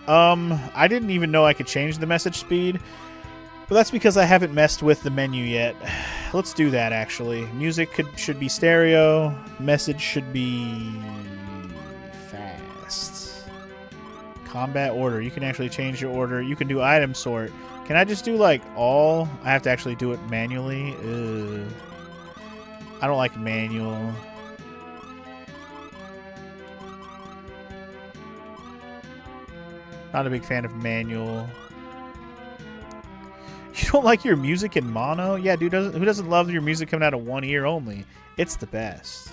I didn't even know I could change the message speed, but that's because I haven't messed with the menu yet. Let's do that, actually. Music should be stereo. Message should be fast. Combat order. You can actually change your order. You can do item sort. Can I just do, like, all? I have to actually do it manually. Ugh. I don't like manual. Not a big fan of manual. You don't like your music in mono? Yeah, dude, who doesn't love your music coming out of one ear only? It's the best.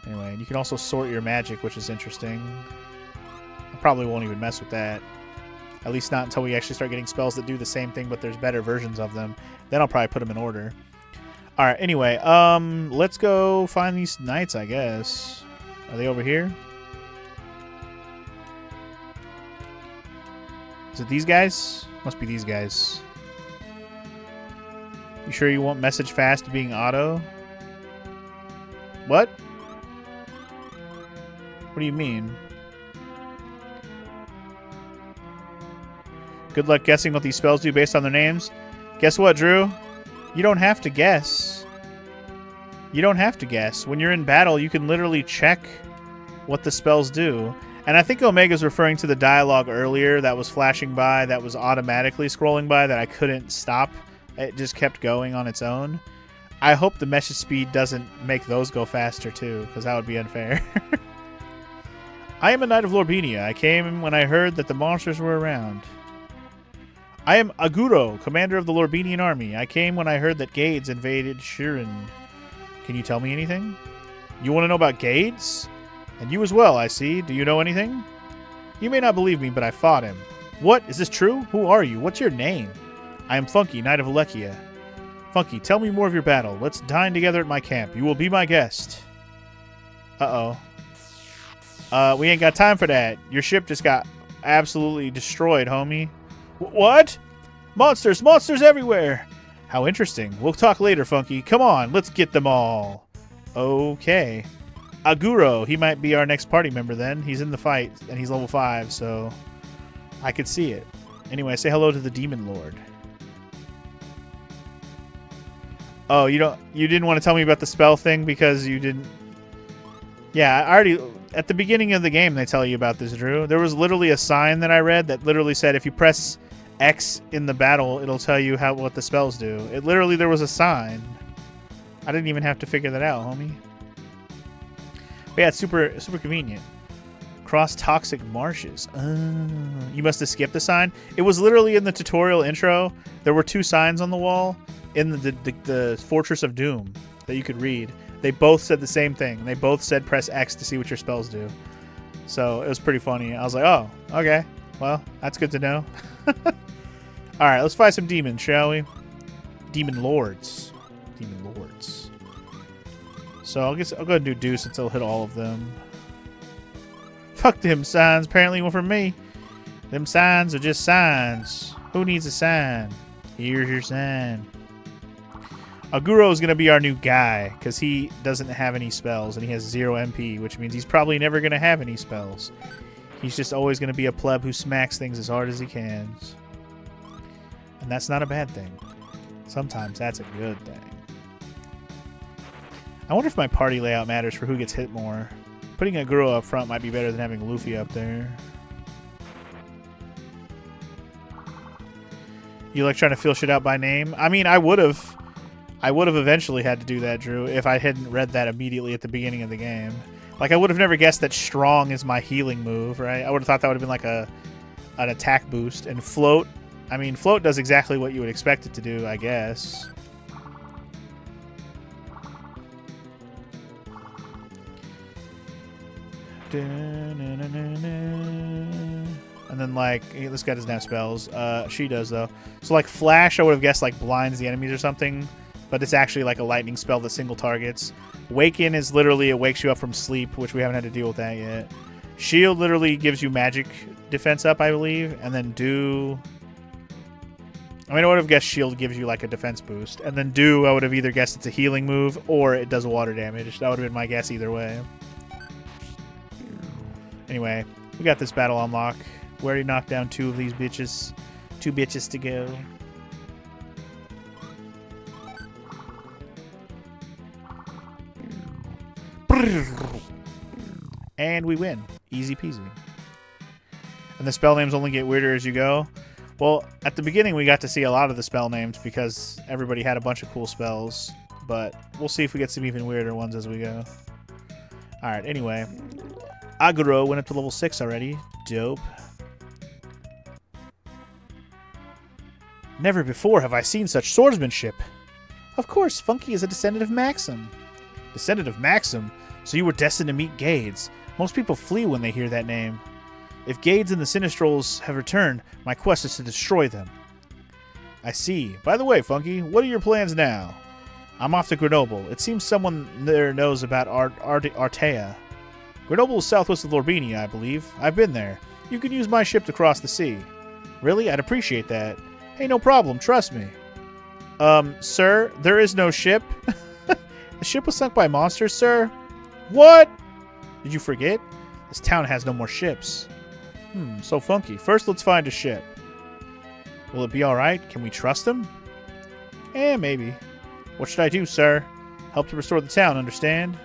Anyway, and you can also sort your magic, which is interesting. I probably won't even mess with that. At least not until we actually start getting spells that do the same thing, but there's better versions of them. Then I'll probably put them in order. Alright, anyway, let's go find these knights, I guess. Are they over here? Is it these guys? Must be these guys. You sure you want message fast being auto? What? What do you mean? Good luck guessing what these spells do based on their names. Guess what, Drew? You don't have to guess. You don't have to guess. When you're in battle, you can literally check what the spells do. And I think Omega's referring to the dialogue earlier that was flashing by, that was automatically scrolling by, that I couldn't stop. It just kept going on its own. I hope the message speed doesn't make those go faster too, because that would be unfair. I am a knight of Lorbinia. I came when I heard that the monsters were around. I am Aguro, commander of the Lorbinian army. I came when I heard that Gades invaded Shirin. Can you tell me anything? You want to know about Gades? And you as well, I see. Do you know anything? You may not believe me, but I fought him. What? Is this true? Who are you? What's your name? I am Funky, Knight of Alekia. Funky, tell me more of your battle. Let's dine together at my camp. You will be my guest. Uh-oh. We ain't got time for that. Your ship just got absolutely destroyed, homie. What? Monsters! Monsters everywhere! How interesting. We'll talk later, Funky. Come on, let's get them all. Okay. Aguro, he might be our next party member then. He's in the fight, and he's level 5, so I could see it. Anyway, say hello to the Demon Lord. Oh, you didn't want to tell me about the spell thing because you didn't... Yeah, I already... At the beginning of the game, they tell you about this, Drew. There was literally a sign that I read that literally said if you press X in the battle, it'll tell you what the spells do. There was a sign. I didn't even have to figure that out, homie. But yeah, it's super convenient. Cross toxic marshes. You must have skipped the sign. It was literally in the tutorial intro. There were 2 signs on the wall in the Fortress of Doom that you could read. They both said the same thing. They both said press X to see what your spells do. So it was pretty funny. I was like, oh, okay. Well, that's good to know. Alright, let's fight some demons, shall we? Demon Lords. Demon Lords. So I'll go ahead and do Deuce since I'll hit all of them. Fuck them signs. Apparently one from me. Them signs are just signs. Who needs a sign? Here's your sign. Aguro is going to be our new guy because he doesn't have any spells and he has 0 MP, which means he's probably never going to have any spells. He's just always going to be a pleb who smacks things as hard as he can. And that's not a bad thing. Sometimes that's a good thing. I wonder if my party layout matters for who gets hit more. Putting Aguro up front might be better than having Lufia up there. You like trying to fill shit out by name? I mean, I would have eventually had to do that, Drew, if I hadn't read that immediately at the beginning of the game. Like, I would have never guessed that Strong is my healing move, right? I would have thought that would have been like an attack boost. And Float, I mean, Float does exactly what you would expect it to do, I guess. And then, like, this guy doesn't have spells. She does, though. So, like, Flash, I would have guessed, like, blinds the enemies or something. But it's actually, like, a lightning spell that single targets. Waken is literally, it wakes you up from sleep, which we haven't had to deal with that yet. Shield literally gives you magic defense up, I believe. And then Do... I mean, I would have guessed Shield gives you, like, a defense boost. And then Do, I would have either guessed it's a healing move or it does water damage. That would have been my guess either way. Anyway, We got this battle on lock. We already knocked down 2 of these bitches. 2 bitches to go. And we win. Easy peasy. And the spell names only get weirder as you go. Well, at the beginning we got to see a lot of the spell names because everybody had a bunch of cool spells. But we'll see if we get some even weirder ones as we go. Alright, anyway. AGURO went up to level 6 already. Dope. Never before have I seen such swordsmanship. Of course, Funky is a descendant of Maxim. Descendant of Maxim? So you were destined to meet Gades. Most people flee when they hear that name. If Gades and the Sinistrals have returned, my quest is to destroy them. I see. By the way, Funky, what are your plans now? I'm off to Grenoble. It seems someone there knows about Artea. Grenoble is southwest of Lorbinia, I believe. I've been there. You can use my ship to cross the sea. Really? I'd appreciate that. Hey, no problem. Trust me. Sir, there is no ship. The ship was sunk by monsters, sir. What? Did you forget? This town has no more ships. So Funky. First, let's find a ship. Will it be alright? Can we trust them? Maybe. What should I do, sir? Help to restore the town, understand?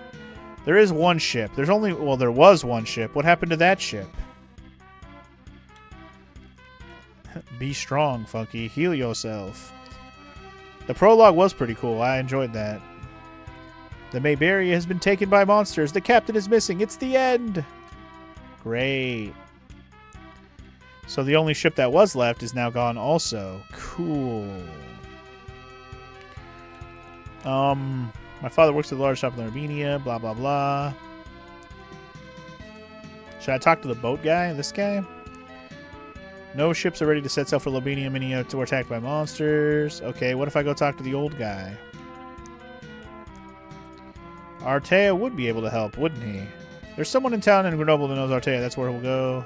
There is one ship. There was one ship. What happened to that ship? Be strong, Funky. Heal yourself. The prologue was pretty cool. I enjoyed that. The Mayberry has been taken by monsters. The captain is missing. It's the end. Great. So the only ship that was left is now gone also. Cool. My father works at the large shop in Armenia. Blah, blah, blah. Should I talk to the boat guy? This guy? No ships are ready to set sail for Lobinia Minia to attacked by monsters. Okay, what if I go talk to the old guy? Artea would be able to help, wouldn't he? There's someone in town in Grenoble that knows Artea. That's where we'll go.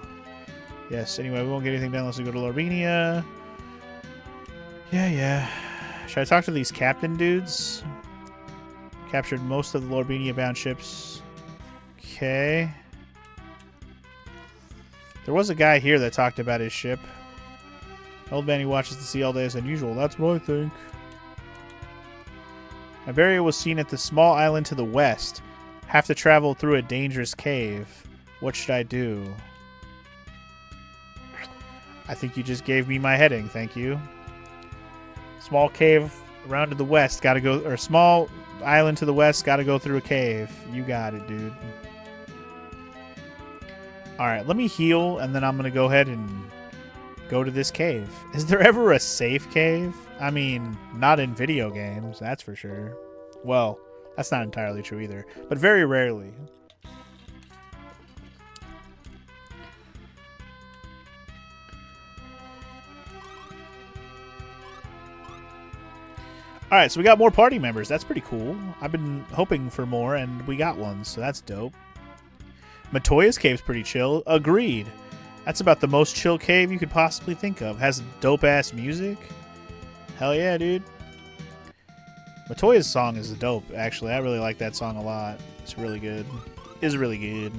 Yes, anyway, we won't get anything done unless we go to Lorbinia. Yeah. Should I talk to these captain dudes? Captured most of the Lorbinia-bound ships. Okay. There was a guy here that talked about his ship. Old man who watches the sea all day is unusual. That's what I think. Iberia was seen at the small island to the west. Have to travel through a dangerous cave. What should I do? I think you just gave me my heading, thank you. Small cave around to the west, gotta go, or small island to the west, gotta go through a cave. You got it, dude. Alright, let me heal, and then I'm gonna go ahead and go to this cave. Is there ever a safe cave? I mean, not in video games, that's for sure. Well, that's not entirely true either, but very rarely. Alright, so we got more party members. That's pretty cool. I've been hoping for more, and we got one, so that's dope. Matoya's cave's pretty chill. Agreed. That's about the most chill cave you could possibly think of. Has dope-ass music. Hell yeah, dude. Matoya's song is dope, actually. I really like that song a lot. It's really good. It's really good.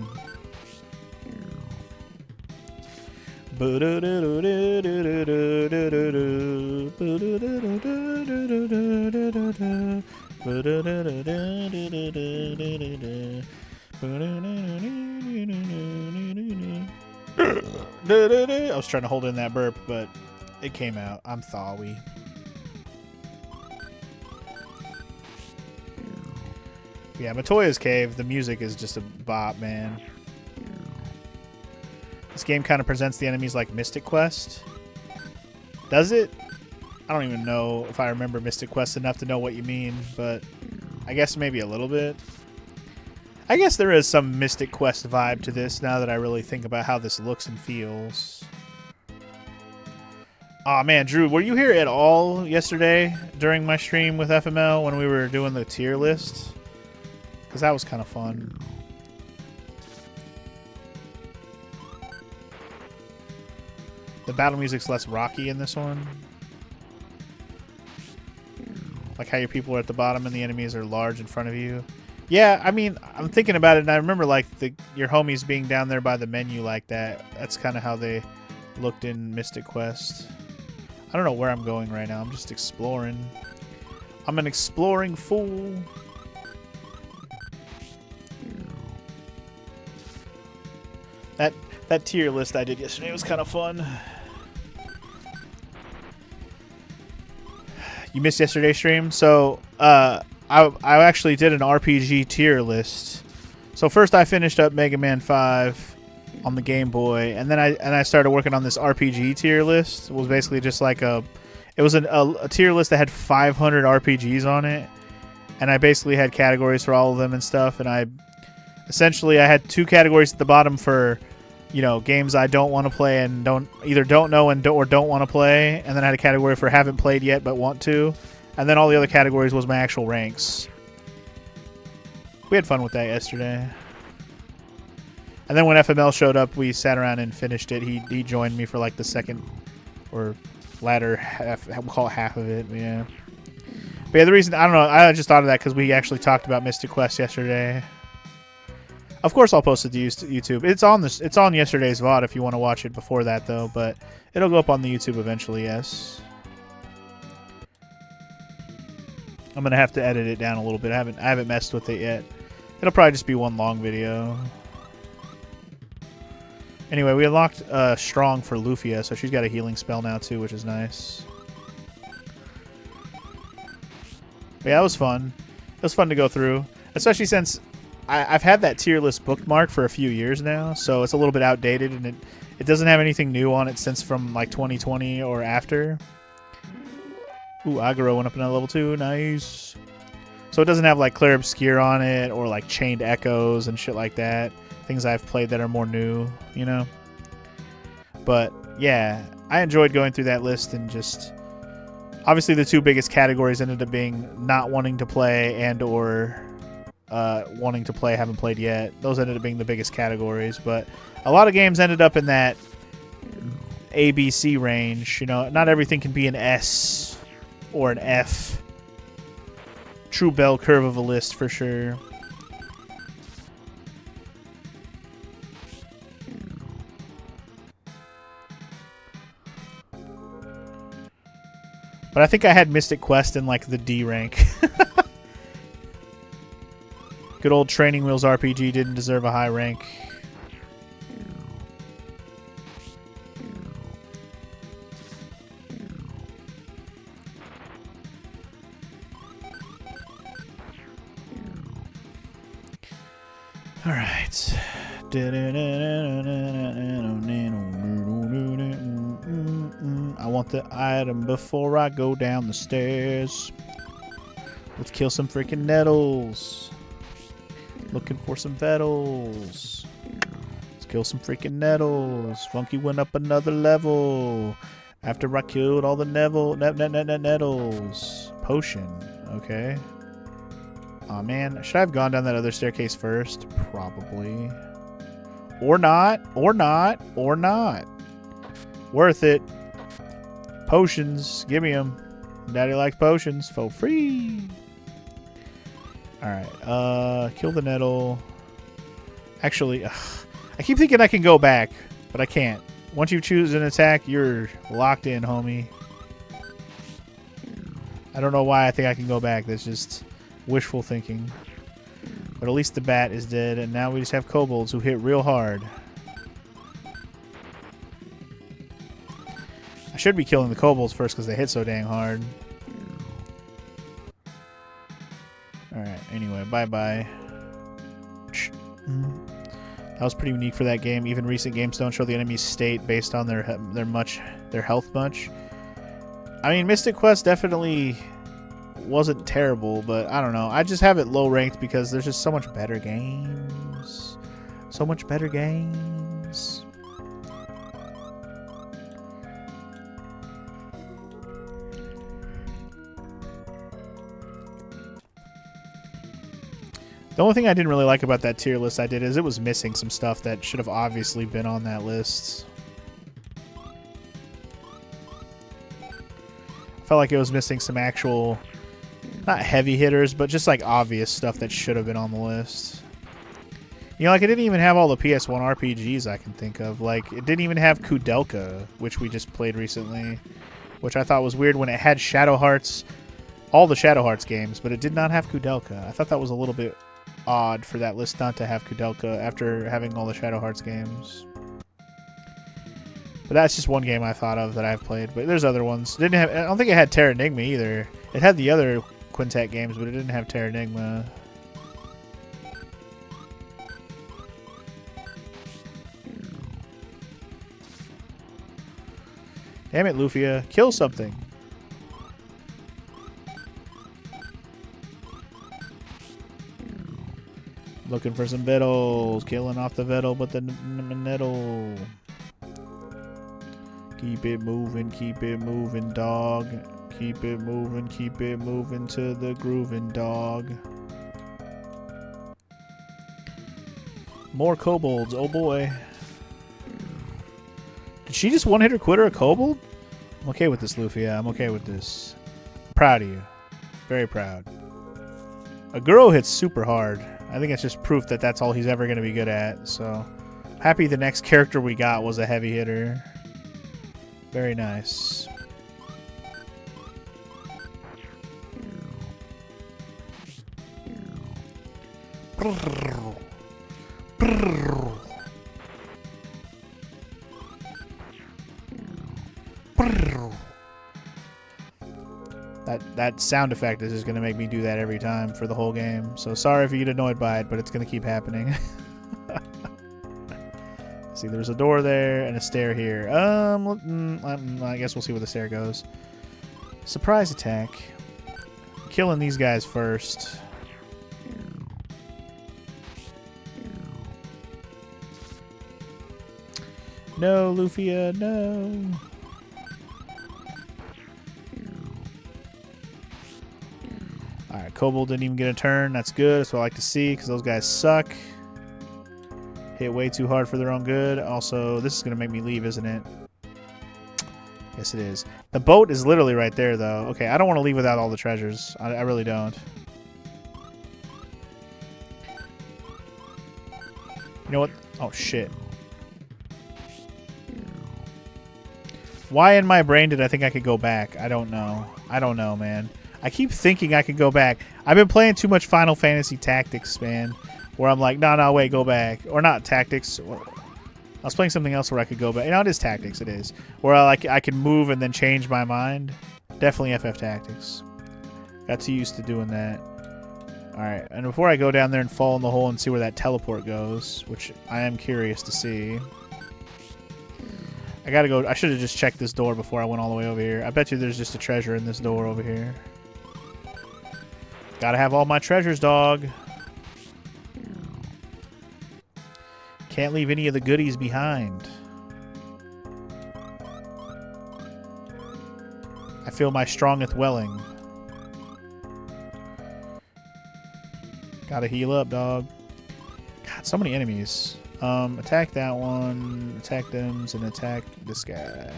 I was trying to hold in that burp, but it came out. I'm thawy. Yeah, Matoya's Cave, the music is just a bop, man. This game kind of presents the enemies like Mystic Quest. Does it? I don't even know if I remember Mystic Quest enough to know what you mean, but I guess maybe a little bit. I guess there is some Mystic Quest vibe to this now that I really think about how this looks and feels. Aw, man, Drew, were you here at all yesterday during my stream with FML when we were doing the tier list? Because that was kind of fun. The battle music's less rocky in this one. Like how your people are at the bottom and the enemies are large in front of you. Yeah, I mean, I'm thinking about it, and I remember like your homies being down there by the menu like that. That's kind of how they looked in Mystic Quest. I don't know where I'm going right now. I'm just exploring. I'm an exploring fool. That tier list I did yesterday was kind of fun. You missed yesterday's stream, so I actually did an RPG tier list. So first I finished up Mega Man 5 on the Game Boy, and then I started working on this RPG tier list. It was basically just like a tier list that had 500 RPGs on it, and I basically had categories for all of them and stuff. And I had 2 categories at the bottom for, you know, games I don't want to play and don't know or don't want to play, and then I had a category for haven't played yet but want to, and then all the other categories was my actual ranks. We had fun with that yesterday. And then when FML showed up, we sat around and finished it. He joined me for like the second or latter half, we'll call it half of it, yeah. But yeah, the reason, I don't know, I just thought of that because we actually talked about Mystic Quest yesterday. Of course, I'll post it to YouTube. It's on yesterday's VOD if you want to watch it before that, though. But it'll go up on the YouTube eventually. Yes. I'm gonna have to edit it down a little bit. I haven't messed with it yet. It'll probably just be one long video. Anyway, we unlocked Strong for Lufia, so she's got a healing spell now too, which is nice. But yeah, that was fun. It was fun to go through, especially since I've had that tier list bookmarked for a few years now, so it's a little bit outdated, and it doesn't have anything new on it since from like 2020 or after. Ooh, AGURO went up another level 2. Nice. So it doesn't have like Clear Obscure on it or like Chained Echoes and shit like that. Things I've played that are more new, you know? But yeah, I enjoyed going through that list, and just obviously the 2 biggest categories ended up being not wanting to play and or wanting to play, haven't played yet. Those ended up being the biggest categories, but a lot of games ended up in that A, B, C range. You know, not everything can be an S or an F. True bell curve of a list for sure. But I think I had Mystic Quest in like the D rank. Good old Training Wheels RPG didn't deserve a high rank. All right. I want the item before I go down the stairs. Let's kill some freaking nettles. Looking for some Vettles. Let's kill some freaking nettles. Funky went up another level after I killed all the nettles. Potion. Okay. Aw, man. Should I have gone down that other staircase first? Probably. Or not. Or not. Or not. Worth it. Potions. Give me them. Daddy likes potions for free. Alright. Kill the nettle. Actually, I keep thinking I can go back, but I can't. Once you choose an attack, you're locked in, homie. I don't know why I think I can go back. That's just wishful thinking. But at least the bat is dead, and now we just have kobolds who hit real hard. I should be killing the kobolds first because they hit so dang hard. Alright, anyway, bye-bye. That was pretty unique for that game. Even recent games don't show the enemy's state based on their health much. I mean, Mystic Quest definitely wasn't terrible, but I don't know. I just have it low ranked because there's just so much better games. So much better games. The only thing I didn't really like about that tier list I did is it was missing some stuff that should have obviously been on that list. I felt like it was missing some actual not heavy hitters, but just like obvious stuff that should have been on the list. You know, like it didn't even have all the PS1 RPGs I can think of. Like it didn't even have Kudelka, which we just played recently, which I thought was weird when it had Shadow Hearts, all the Shadow Hearts games, but it did not have Kudelka. I thought that was a little bit odd for that list not to have Kudelka after having all the Shadow Hearts games. But that's just one game I thought of that I've played. But there's other ones. Didn't have. I don't think it had Terranigma either. It had the other Quintet games, but it didn't have Terranigma. Damn it, Lufia. Kill something. Looking for some vittles. Killing off the vittle, but the nettle. Keep it moving, dog. Keep it moving to the grooving, dog. More kobolds, oh boy. Did she just one-hitter quitter a kobold? I'm okay with this, Lufia. I'm okay with this. I'm proud of you. Very proud. AGURO hits super hard. I think it's just proof that that's all he's ever going to be good at. So, happy the next character we got was a heavy hitter. Very nice. That sound effect is just going to make me do that every time for the whole game. So sorry if you get annoyed by it, but it's going to keep happening. See, there's a door there and a stair here. I guess we'll see where the stair goes. Surprise attack. Killing these guys first. No, Lufia, no. Alright, Kobold didn't even get a turn. That's good. That's what I like to see because those guys suck. Hit way too hard for their own good. Also, this is going to make me leave, isn't it? Yes, it is. The boat is literally right there, though. Okay, I don't want to leave without all the treasures. I really don't. You know what? Oh, shit. Why in my brain did I think I could go back? I don't know. I don't know, man. I keep thinking I could go back. I've been playing too much Final Fantasy Tactics, man. Where I'm like, no, wait, go back. Or not Tactics. I was playing something else where I could go back. You know, it is Tactics, it is. Where I can move and then change my mind. Definitely FF Tactics. Got too used to doing that. Alright, and before I go down there and fall in the hole and see where that teleport goes, which I am curious to see. I gotta go. I should have just checked this door before I went all the way over here. I bet you there's just a treasure in this door over here. Gotta have all my treasures, dog. Can't leave any of the goodies behind. I feel my strongeth welling. Gotta heal up, dog. God, so many enemies. Attack that one, attack them, and attack this guy.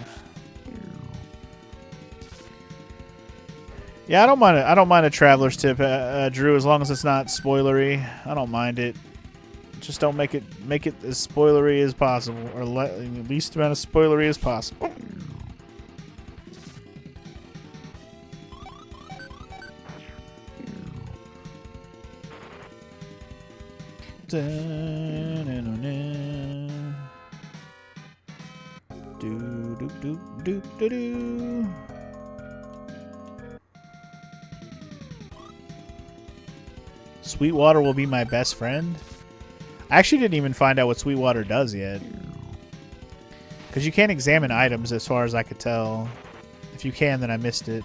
Yeah, I don't mind it. I don't mind a traveler's tip, Drew, as long as it's not spoilery. I don't mind it. Just don't make it as spoilery as possible, or the least amount of spoilery as possible. Sweetwater will be my best friend? I actually didn't even find out what Sweetwater does yet. Because you can't examine items as far as I could tell. If you can, then I missed it.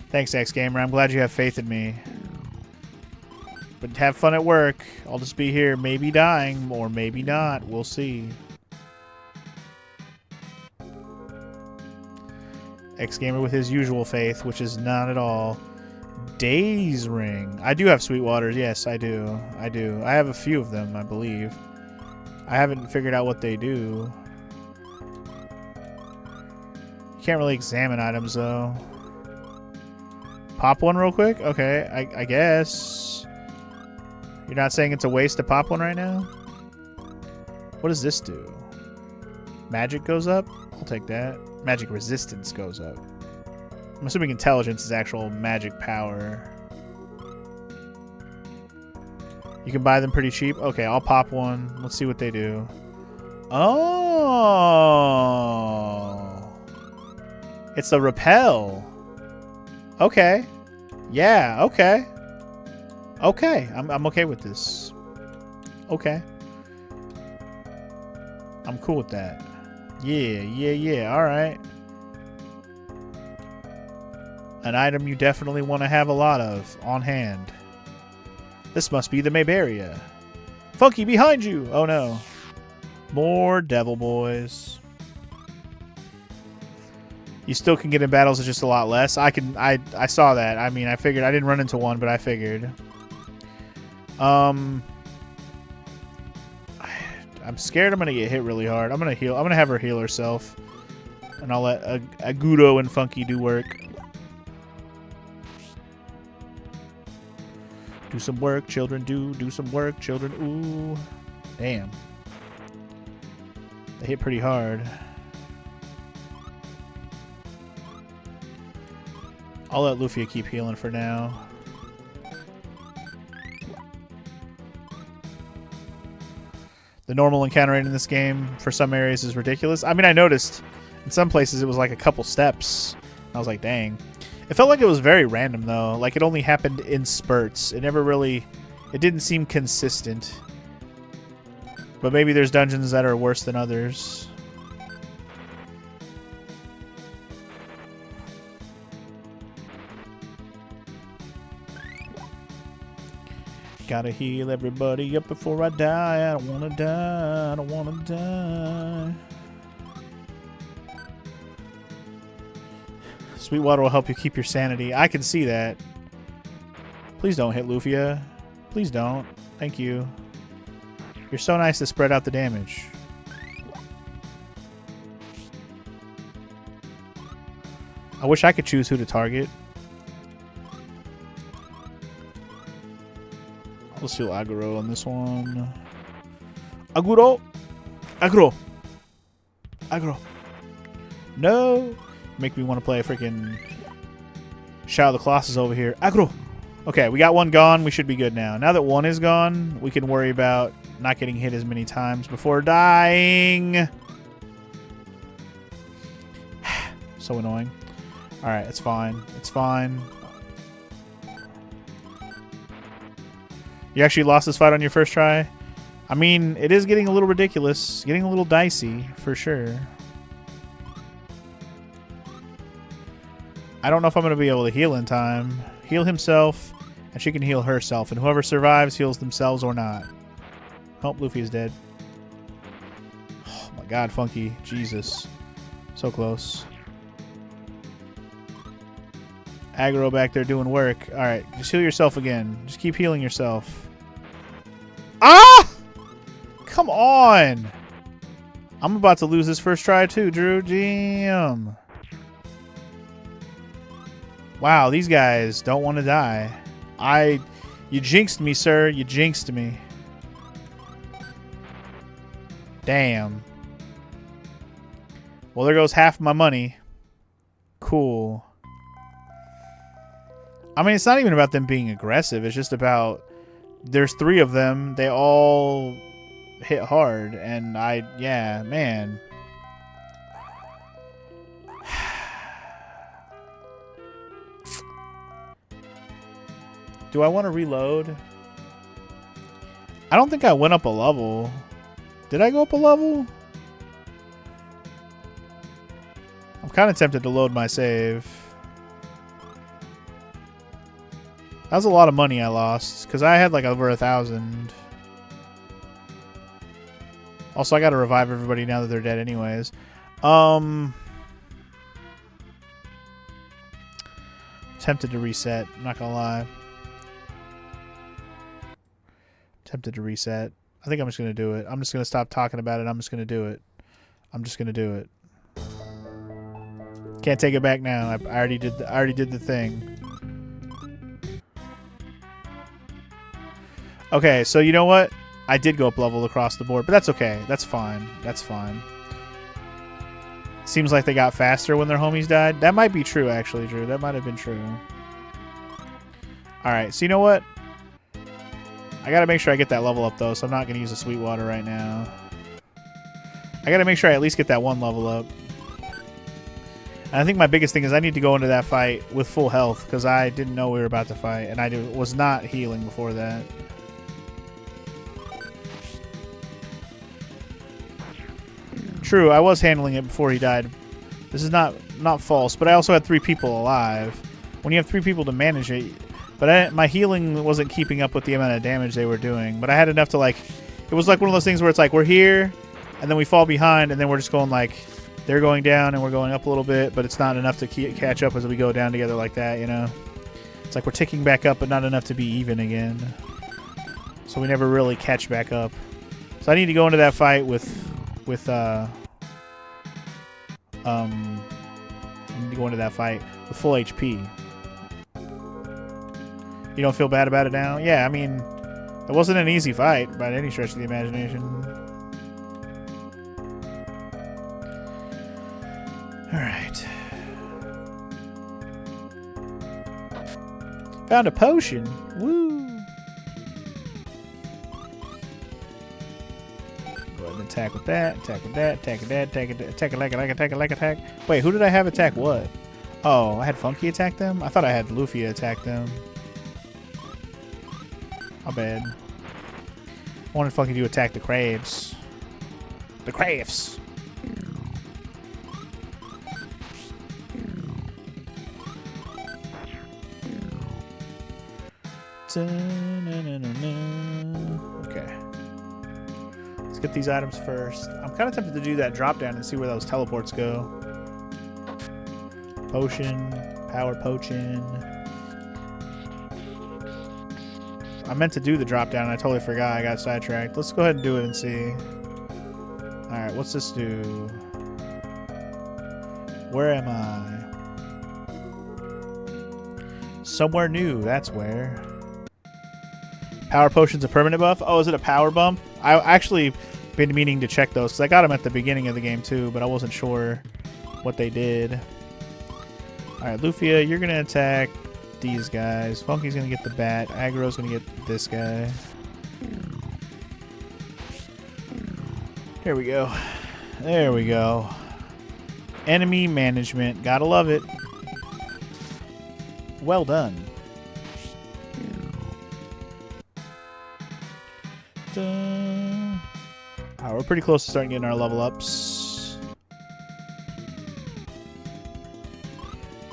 Thanks, X-Gamer. I'm glad you have faith in me. But have fun at work. I'll just be here, maybe dying, or maybe not. We'll see. X-Gamer with his usual faith, which is not at all. Days Ring. I do have Sweetwater. Yes, I do. I do. I have a few of them, I believe. I haven't figured out what they do. Can't really examine items, though. Pop one real quick? Okay, I guess. You're not saying it's a waste to pop one right now? What does this do? Magic goes up? I'll take that. Magic resistance goes up. I'm assuming intelligence is actual magic power. You can buy them pretty cheap? Okay, I'll pop one. Let's see what they do. Oh! It's a repel. Okay. Yeah, okay. Okay, I'm okay with this. Okay. I'm cool with that. Yeah. Alright. An item you definitely want to have a lot of on hand. This must be the Mayberia. Funky, behind you! Oh no. More devil boys. You still can get in battles, it's just a lot less. I saw that. I mean, I figured. I didn't run into one, but I figured. I'm scared I'm gonna get hit really hard. I'm gonna heal. I'm gonna have her heal herself. And I'll let AGURO and Funky do work. Do some work, children, do some work, children. Ooh. Damn. They hit pretty hard. I'll let Lufia keep healing for now. The normal encounter rate in this game for some areas is ridiculous. I mean, I noticed in some places it was like a couple steps. I was like, dang. It felt like it was very random, though. Like, it only happened in spurts. It never really... It didn't seem consistent. But maybe there's dungeons that are worse than others. Gotta heal everybody up before I die. I don't wanna die. I don't wanna die. Sweetwater will help you keep your sanity. I can see that. Please don't hit Lufia. Please don't. Thank you. You're so nice to spread out the damage. I wish I could choose who to target. Let's heal AGURO on this one. AGURO! AGURO! AGURO! No! Make me want to play a freaking Shadow of the Colossus over here. AGURO! Okay, we got one gone. We should be good now. Now that one is gone, we can worry about not getting hit as many times before dying. So annoying. Alright, it's fine. It's fine. You actually lost this fight on your first try? I mean, it is getting a little ridiculous. Getting a little dicey, for sure. I don't know if I'm going to be able to heal in time. Heal himself, and she can heal herself. And whoever survives heals themselves or not. Oh, Luffy's dead. Oh my god, Funky. Jesus. So close. AGURO back there doing work. Alright, just heal yourself again. Just keep healing yourself. Ah! Come on! I'm about to lose this first try too, Drew. Damn. Wow, these guys don't want to die. You jinxed me, sir. You jinxed me. Damn. Well, there goes half my money. Cool. I mean, it's not even about them being aggressive. It's just about... There's 3 of them. They all hit hard. And yeah, man. Do I want to reload? I don't think I went up a level. Did I go up a level? I'm kind of tempted to load my save. That was a lot of money I lost, because I had like over 1,000. Also, I gotta revive everybody now that they're dead anyways. Tempted to reset, I'm not gonna lie. Tempted to reset. I think I'm just gonna do it. I'm just gonna stop talking about it. I'm just gonna do it. I'm just gonna do it. Can't take it back now. I already did. I already did the thing. Okay, so you know what? I did go up level across the board, but that's okay. That's fine. That's fine. Seems like they got faster when their homies died. That might be true, actually, Drew. That might have been true. Alright, so you know what? I gotta make sure I get that level up, though, so I'm not gonna use the Sweetwater right now. I gotta make sure I at least get that one level up. And I think my biggest thing is I need to go into that fight with full health, because I didn't know we were about to fight, and I was not healing before that. True, I was handling it before he died. This is not false, but I also had 3 people alive. When you have 3 people to manage it, but my healing wasn't keeping up with the amount of damage they were doing. But I had enough to, like, it was like one of those things where it's like we're here, and then we fall behind, and then we're just going like they're going down and we're going up a little bit, but it's not enough to catch up as we go down together like that, you know? It's like we're ticking back up, but not enough to be even again. So we never really catch back up. So I need to go into that fight with I need to go into that fight with full HP. You don't feel bad about it now? Yeah, I mean, it wasn't an easy fight by any stretch of the imagination. Alright. Found a potion. Woo! Attack with that, attack with that, attack with that, attack it, attack. Wait, who did I have attack what? Oh, I had Funky attack them? I thought I had Lufia attack them. My bad. I wanted Funky to attack the crabs. The crafts. Okay. Let's get these items first. I'm kind of tempted to do that drop down and see where those teleports go. Potion, power potion. I meant to do the drop down and I totally forgot. I got sidetracked. Let's go ahead and do it and see. Alright, what's this do? Where am I? Somewhere new, that's where. Power potion's a permanent buff? Oh, is it a power bump? I actually been meaning to check those because I got them at the beginning of the game too, but I wasn't sure what they did. Alright, Lufia, you're going to attack these guys. Funky's going to get the bat. AGURO's going to get this guy. Here we go. There we go. Enemy management. Gotta love it. Well done. We're pretty close to starting getting our level ups.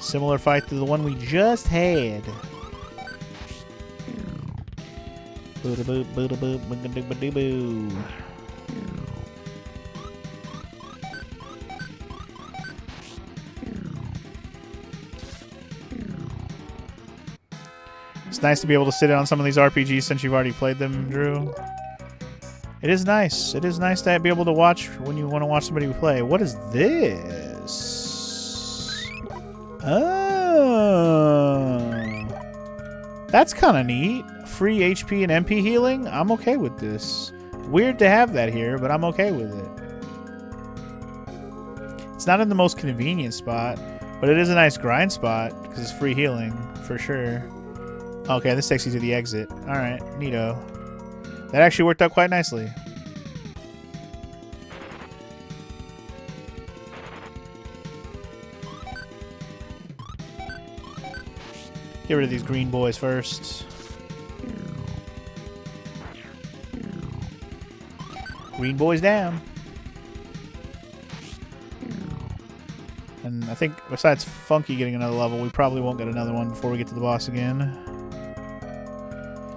Similar fight to the one we just had. It's nice to be able to sit in on some of these RPGs since you've already played them, Drew. It is nice. It is nice to be able to watch when you want to watch somebody play. What is this? Oh. That's kind of neat. Free HP and MP healing? I'm okay with this. Weird to have that here, but I'm okay with it. It's not in the most convenient spot, but it is a nice grind spot because it's free healing, for sure. Okay, this takes you to the exit. Alright, neato. That actually worked out quite nicely. Get rid of these green boys first. Green boys down. And I think besides Funky getting another level, we probably won't get another one before we get to the boss again.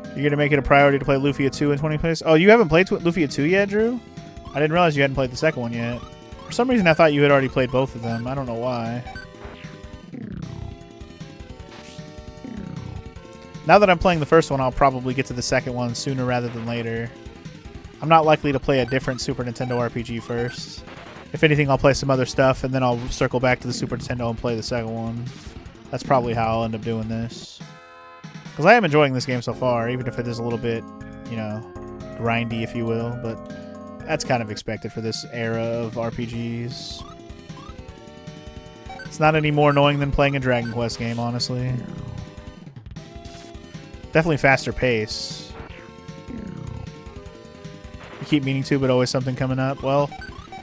You're going to make it a priority to play Lufia 2 in 20 plays? Oh, you haven't played Lufia 2 yet, Drew? I didn't realize you hadn't played the second one yet. For some reason, I thought you had already played both of them. I don't know why. Now that I'm playing the first one, I'll probably get to the second one sooner rather than later. I'm not likely to play a different Super Nintendo RPG first. If anything, I'll play some other stuff, and then I'll circle back to the Super Nintendo and play the second one. That's probably how I'll end up doing this. Because I am enjoying this game so far, even if it is a little bit, you know, grindy, if you will. But that's kind of expected for this era of RPGs. It's not any more annoying than playing a Dragon Quest game, honestly. Definitely faster pace. You keep meaning to, but always something coming up. Well,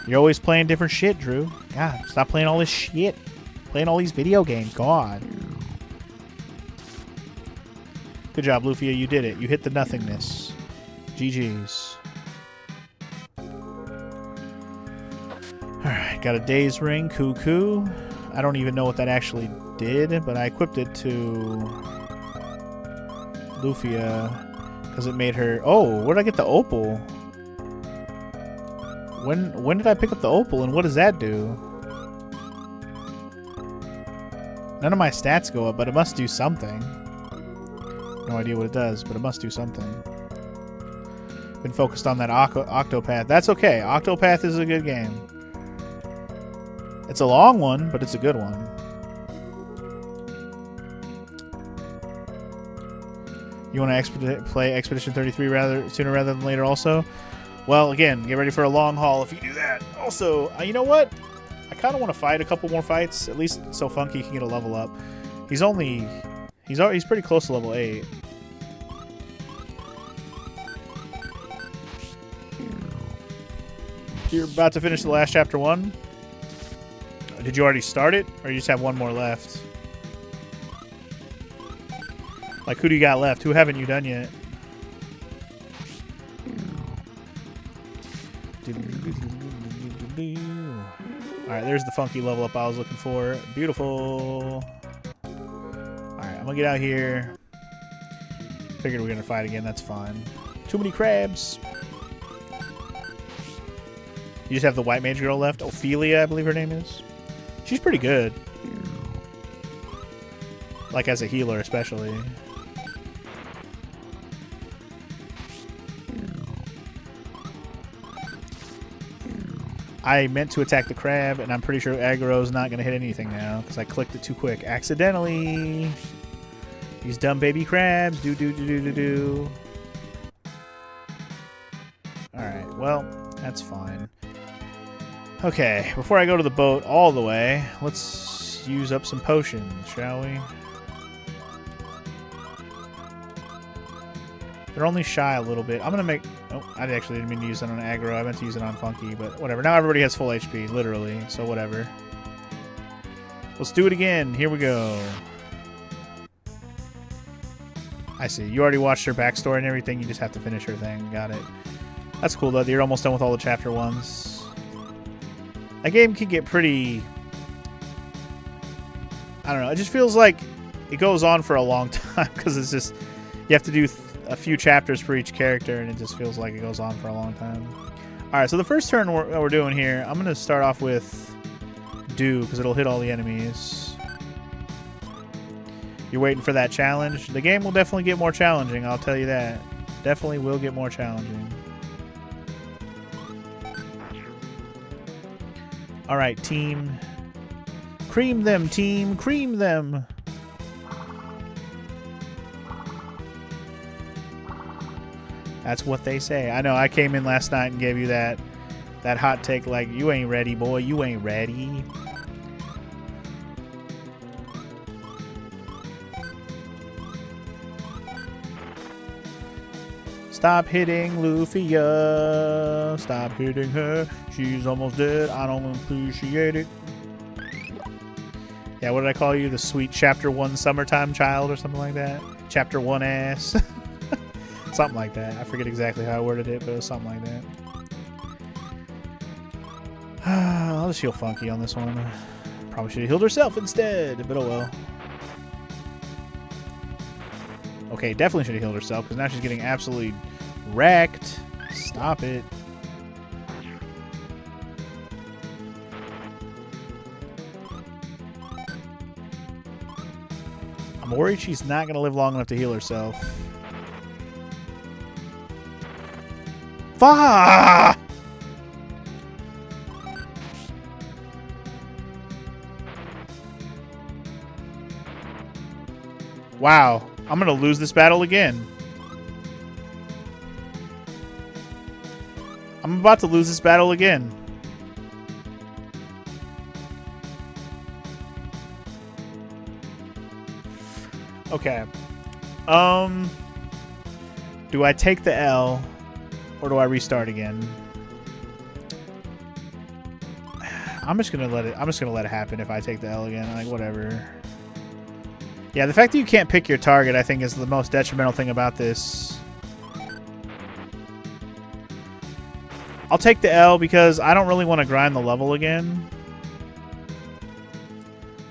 you're always playing different shit, Drew. God, stop playing all this shit. Playing all these video games. God. Good job, Lufia. You did it. You hit the nothingness. GG's. Alright, got a Daze Ring. Cuckoo. I don't even know what that actually did, but I equipped it to Lufia because it made her... Oh, where did I get the opal? When did I pick up the opal, and what does that do? None of my stats go up, but it must do something. No idea what it does, but it must do something. Been focused on that Octopath. That's okay. Octopath is a good game. It's a long one, but it's a good one. You want to play Expedition 33 sooner rather than later also? Well, again, get ready for a long haul if you do that. Also, you know what? I kind of want to fight a couple more fights, at least so Funky can get a level up. He's pretty close to level 8. You're about to finish the last chapter 1? Did you already start it, or you just have one more left? Like, who do you got left? Who haven't you done yet? Alright, there's the Funky level up I was looking for. Beautiful. Alright, I'm gonna get out here. Figured we were gonna fight again, that's fine. Too many crabs. You just have the white mage girl left. Ophelia, I believe her name is. She's pretty good. Like as a healer, especially. I meant to attack the crab, and I'm pretty sure AGURO's not going to hit anything now, because I clicked it too quick. Accidentally! These dumb baby crabs. Do. Alright, well, that's fine. Okay, before I go to the boat all the way, let's use up some potions, shall we? They're only shy a little bit. I'm gonna make... Oh, I actually didn't mean to use it on AGURO. I meant to use it on Funky, but whatever. Now everybody has full HP, literally, so whatever. Let's do it again. Here we go. I see. You already watched her backstory and everything. You just have to finish her thing. Got it. That's cool, though. You're almost done with all the chapter 1s. That game can get pretty... I don't know. It just feels like it goes on for a long time because it's just... You have to do a few chapters for each character, and it just feels like it goes on for a long time. Alright, so the first turn we're doing here, I'm going to start off with Dew, because it'll hit all the enemies. You're waiting for that challenge. The game will definitely get more challenging, I'll tell you that. Definitely will get more challenging. Alright, team. Cream them, team. Cream them. That's what they say. I know, I came in last night and gave you that hot take like, you ain't ready, boy. You ain't ready. Stop hitting Lufia. Stop hitting her. She's almost dead. I don't appreciate it. Yeah, what did I call you? The sweet Chapter 1 summertime child or something like that? Chapter 1 ass. Something like that. I forget exactly how I worded it, but it was something like that. I'll just heal Funky on this one. Probably should have healed herself instead, but oh well. Okay, definitely should have healed herself, because now she's getting absolutely wrecked. Stop it. I'm worried she's not going to live long enough to heal herself. Fuck! Wow. I'm going to lose this battle again. I'm about to lose this battle again. Okay. Do I take the L or do I restart again? I'm just gonna let it happen if I take the L again. Like, whatever. Yeah, the fact that you can't pick your target, I think, is the most detrimental thing about this. I'll take the L because I don't really want to grind the level again.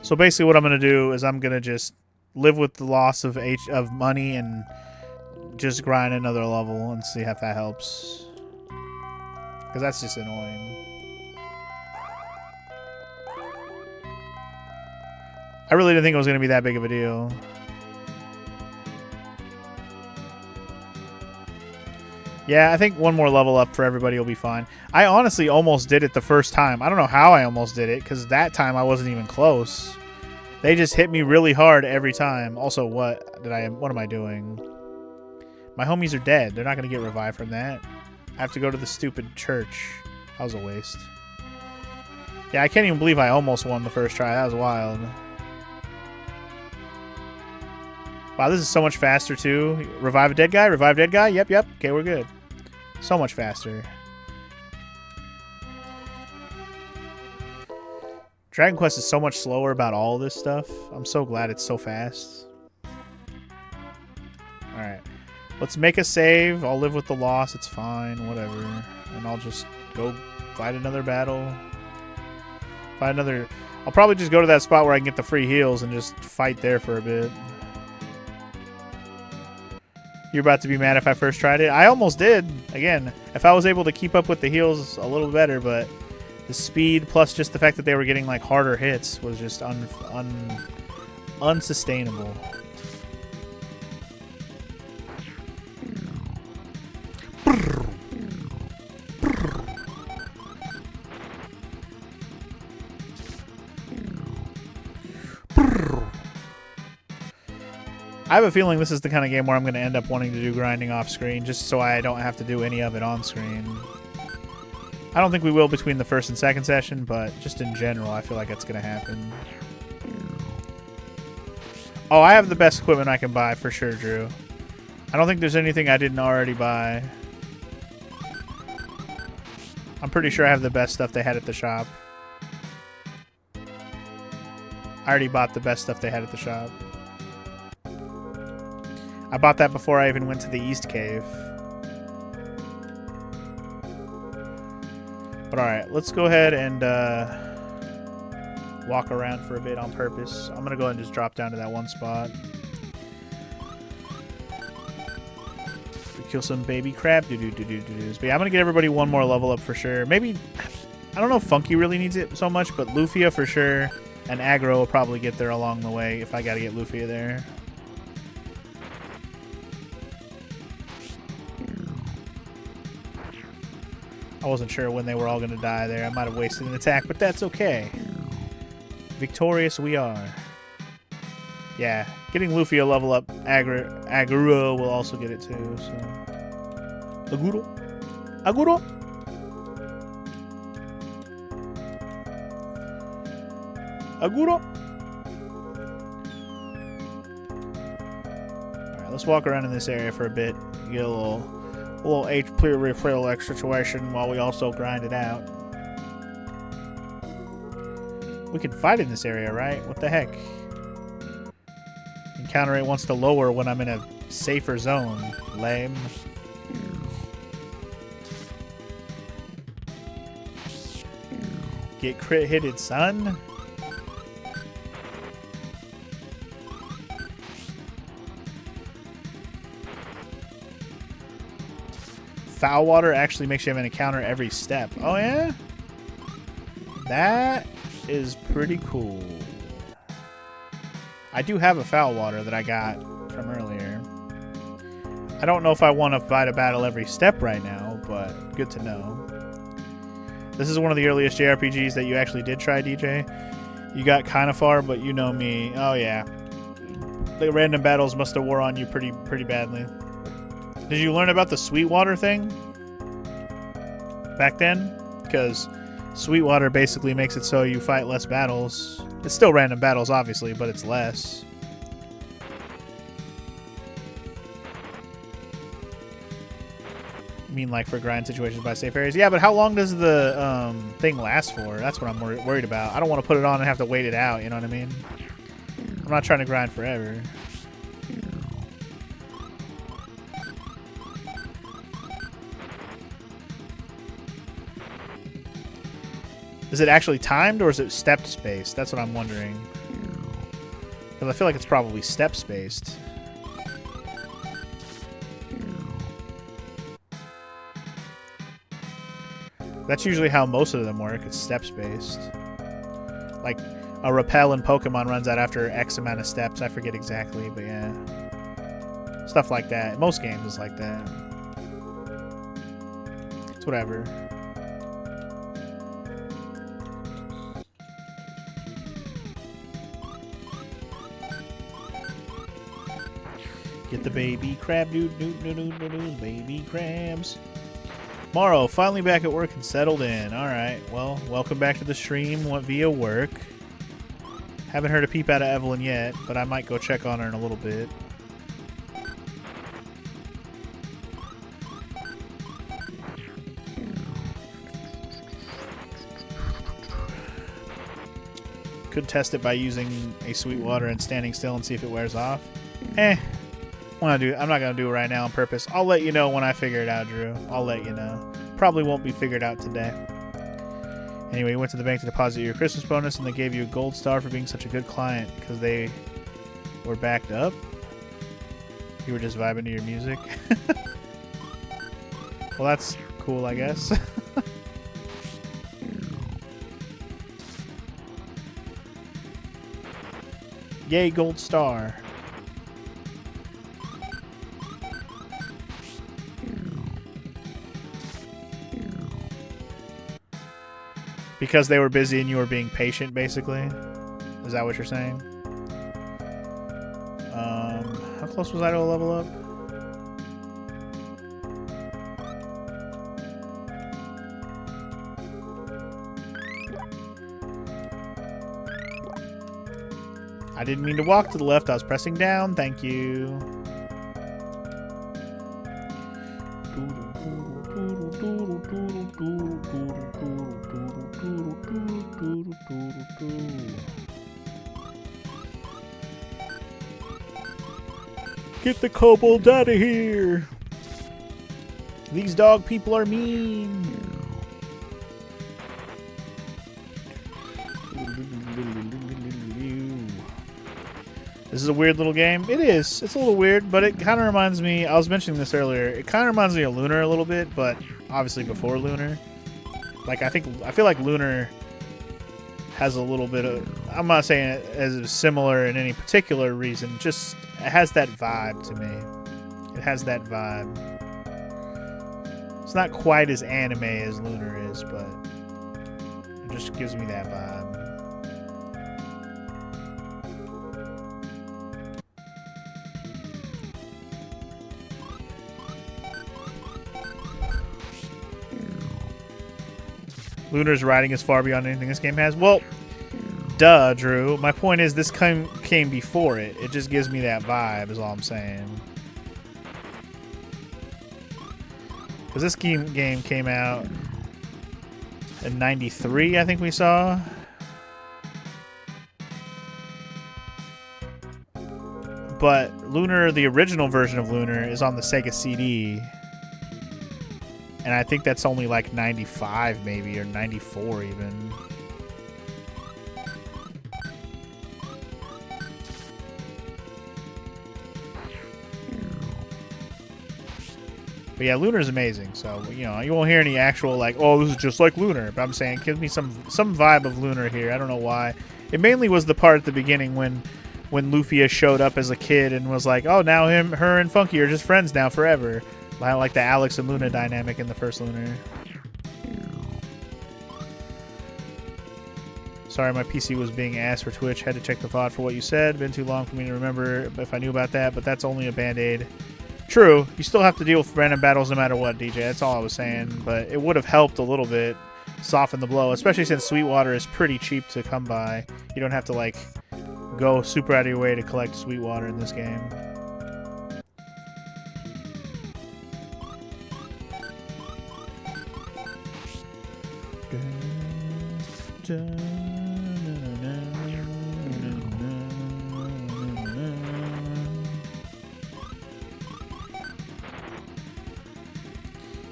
So basically what I'm going to do is I'm going to just live with the loss of money and just grind another level and see if that helps. Because that's just annoying. I really didn't think it was going to be that big of a deal. Yeah, I think one more level up for everybody will be fine. I honestly almost did it the first time. I don't know how I almost did it, because that time I wasn't even close. They just hit me really hard every time. Also, what am I doing? My homies are dead. They're not going to get revived from that. I have to go to the stupid church. That was a waste. Yeah, I can't even believe I almost won the first try. That was wild. Wow, this is so much faster, too. Revive a dead guy? Revive dead guy? Yep, yep. Okay, we're good. So much faster. Dragon Quest is so much slower about all this stuff. I'm so glad it's so fast. Alright. Let's make a save. I'll live with the loss. It's fine. Whatever. And I'll just go fight another battle. Fight another... I'll probably just go to that spot where I can get the free heals and just fight there for a bit. You're about to be mad if I first tried it. I almost did. Again, if I was able to keep up with the heals a little better, but the speed plus just the fact that they were getting like harder hits was just unsustainable. I have a feeling this is the kind of game where I'm going to end up wanting to do grinding off screen just so I don't have to do any of it on screen. I don't think we will between the first and second session, but just in general, I feel like it's going to happen. Oh, I have the best equipment I can buy for sure, Drew. I don't think there's anything I didn't already buy. I'm pretty sure I have the best stuff they had at the shop. I already bought the best stuff they had at the shop. I bought that before I even went to the East Cave. But alright, let's go ahead and walk around for a bit on purpose. I'm going to go ahead and just drop down to that one spot. Kill some baby crab. But yeah, I'm going to get everybody one more level up for sure. Maybe, I don't know if Funky really needs it so much, but Lufia for sure. And AGURO will probably get there along the way if I got to get Lufia there. I wasn't sure when they were all going to die there. I might have wasted an attack, but that's okay. Victorious we are. Yeah, getting Lufia level up, AGURO will also get it too. So, AGURO, AGURO. AGURO. All right, let's walk around in this area for a bit. Get a little HP refill situation while we also grind it out. We can fight in this area, right? What the heck? Encounter rate wants to lower when I'm in a safer zone. Lame. Get crit hitted, son. Foul water actually makes you have an encounter every step. Oh, yeah? That is pretty cool. I do have a foul water that I got from earlier. I don't know if I want to fight a battle every step right now, but good to know. This is one of the earliest JRPGs that you actually did try, DJ. You got kind of far, but you know me. Oh, yeah. the random battles must have wore on you pretty badly. Did you learn about the Sweetwater thing back then? Because Sweetwater basically makes it so you fight less battles. It's still random battles, obviously, but it's less. You mean like for grind situations by safe areas? Yeah, but how long does the thing last for? That's what I'm worried about. I don't want to put it on and have to wait it out, you know what I mean? I'm not trying to grind forever. Is it actually timed or is it step spaced? That's what I'm wondering. Because I feel like it's probably step spaced. That's usually how most of them work. It's step spaced. Like a repel in Pokemon runs out after X amount of steps. I forget exactly, but yeah. Stuff like that. Most games is like that. It's whatever. Get the baby crab, baby crabs. Morrow, finally back at work and settled in. Alright, well, welcome back to the stream via work. Haven't heard a peep out of Evelyn yet, but I might go check on her in a little bit. Could test it by using a Sweetwater and standing still and see if it wears off. I'm not gonna do it right now on purpose. I'll let you know when I figure it out, Drew. I'll let you know. Probably won't be figured out today. Anyway, you went to the bank to deposit your Christmas bonus and they gave you a gold star for being such a good client because they were backed up. You were just vibing to your music. Well, that's cool, I guess. Yay, gold star. Because they were busy and you were being patient, basically? Is that what you're saying? How close was I to a level up? I didn't mean to walk to the left. I was pressing down. Thank you. Get the kobold out of here! These dog people are mean! This is a weird little game. It is. It's a little weird, but it kind of reminds me... I was mentioning this earlier. It kind of reminds me of Lunar a little bit, but obviously before Lunar. Like, I feel like Lunar has a little bit of... I'm not saying it as similar in any particular reason, just it has that vibe to me. It has that vibe. It's not quite as anime as Lunar is, but it just gives me that vibe. Lunar's writing is far beyond anything this game has. Well, duh, Drew. My point is this came before it. It just gives me that vibe is all I'm saying. Because this game came out in '93, I think we saw. But Lunar, the original version of Lunar, is on the Sega CD. And I think that's only like 95 maybe, or 94 even. But yeah, Lunar's amazing. So, you know, you won't hear any actual like, oh, this is just like Lunar. But I'm saying, give me some vibe of Lunar here. I don't know why. It mainly was the part at the beginning when Lufia showed up as a kid and was like, oh, now her and Funky are just friends now forever. Like the Alex and Luna dynamic in the first Lunar. Sorry, my PC was being asked for Twitch. Had to check the VOD for what you said. Been too long for me to remember if I knew about that, but that's only a band-aid. True. You still have to deal with random battles no matter what, DJ. That's all I was saying. But it would have helped a little bit. Soften the blow, especially since Sweetwater is pretty cheap to come by. You don't have to, like, go super out of your way to collect Sweetwater in this game.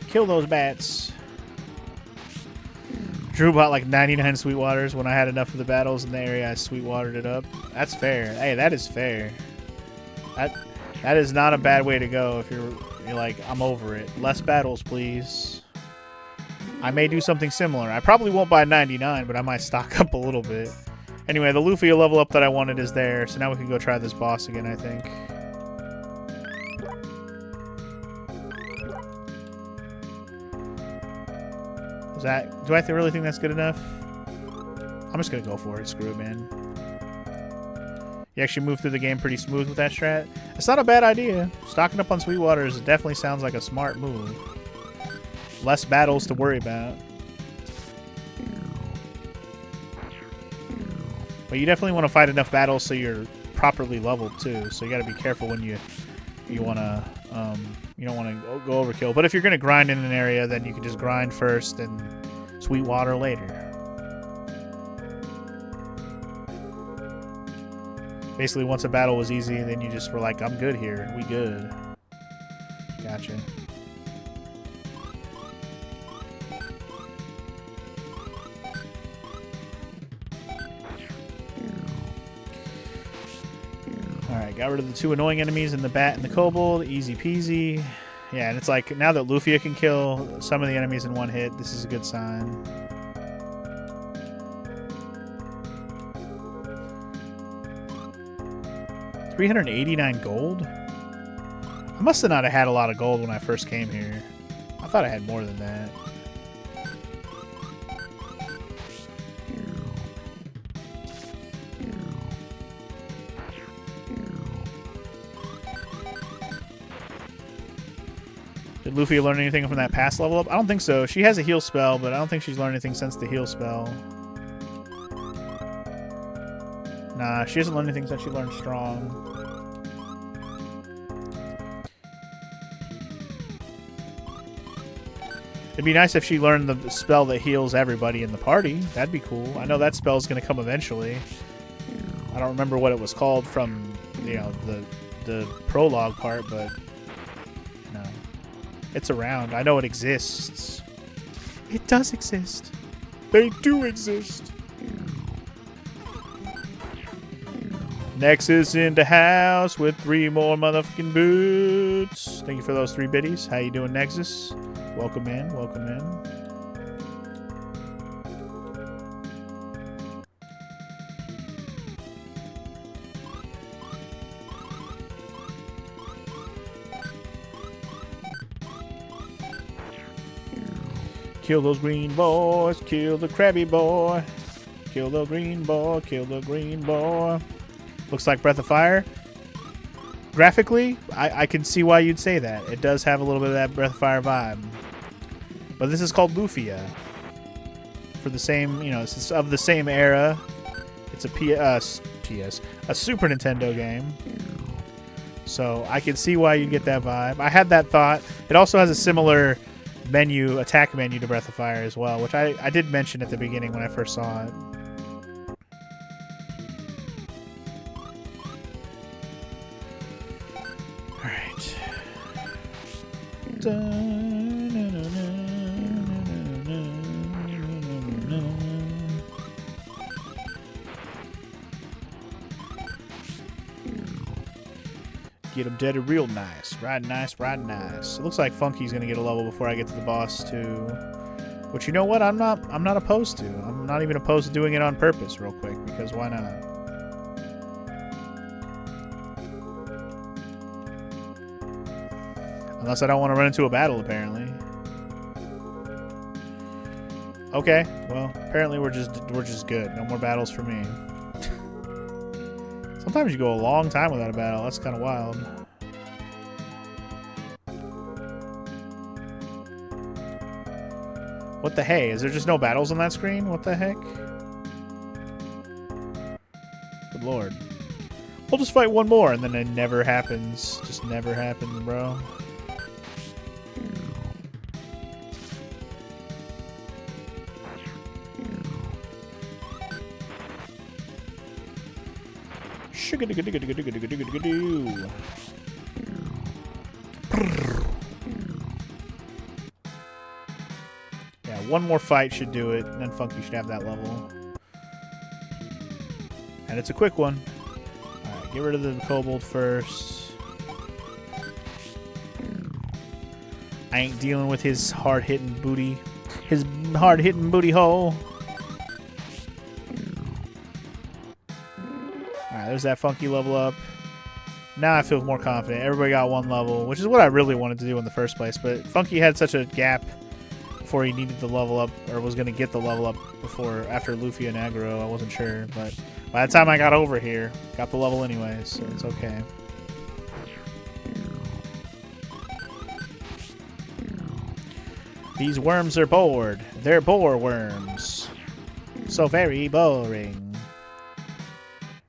Kill those bats. Drew bought like 99 Sweetwaters. When I had enough of the battles in the area, I Sweetwatered it up. That's fair. Hey, that is fair. That is not a bad way to go if you're like, I'm over it. Less battles, please. I may do something similar. I probably won't buy 99, but I might stock up a little bit. Anyway, the Lufia level up that I wanted is there, so now we can go try this boss again, I think. Do I really think that's good enough? I'm just gonna go for it. Screw it, man. You actually move through the game pretty smooth with that strat. It's not a bad idea. Stocking up on Sweetwaters definitely sounds like a smart move. Less battles to worry about. But you definitely want to fight enough battles so you're properly leveled too. So you got to be careful when you want to you don't want to go overkill. But if you're going to grind in an area, then you can just grind first and Sweetwater later. Basically, once a battle was easy, then you just were like, I'm good here. We good. Gotcha. Alright, got rid of the two annoying enemies in the bat and the kobold. Easy peasy. Yeah, and it's like, now that Lufia can kill some of the enemies in one hit, this is a good sign. $389 gold? I must have not had a lot of gold when I first came here. I thought I had more than that. Did Lufia learn anything from that past level up? I don't think so. She has a heal spell, but I don't think she's learned anything since the heal spell. Nah, she hasn't learned anything since she learned strong. It'd be nice if she learned the spell that heals everybody in the party. That'd be cool. I know that spell's going to come eventually. I don't remember what it was called from, you know, the prologue part, but no. It's around. I know it exists. It does exist. They do exist. Nexus in the house with 3 more motherfucking boots. Thank you for those 3 biddies. How you doing, Nexus? Welcome in. Welcome in. Kill those green boys. Kill the crabby boy. Kill the green boy. Kill the green boy. Looks like Breath of Fire. Graphically, I can see why you'd say that. It does have a little bit of that Breath of Fire vibe. But this is called Lufia. For the same, you know, it's of the same era. It's a Super Nintendo game. So I can see why you'd get that vibe. I had that thought. It also has a similar attack menu to Breath of Fire as well, which I did mention at the beginning when I first saw it. Alright. Get him dead real nice. Ride nice, ride nice. It looks like Funky's gonna get a level before I get to the boss too. Which, you know what? I'm not opposed to. I'm not even opposed to doing it on purpose real quick, because why not? Unless I don't want to run into a battle, apparently. Okay, well, apparently we're just good. No more battles for me. Sometimes you go a long time without a battle. That's kind of wild. What the hey? Is there just no battles on that screen? What the heck? Good lord. We'll just fight one more, and then it never happens. Just never happens, bro. Yeah, one more fight should do it, and then Funky should have that level. And it's a quick one. Alright, get rid of the kobold first. I ain't dealing with his hard-hitting booty. His hard-hitting booty hole. Alright, there's that Funky level up. Now I feel more confident. Everybody got one level, which is what I really wanted to do in the first place. But Funky had such a gap before he needed the level up, or was going to get the level up after Lufia and AGURO. I wasn't sure, but by the time I got over here, got the level anyways, so it's okay. These worms are bored. They're boar worms. So very boring.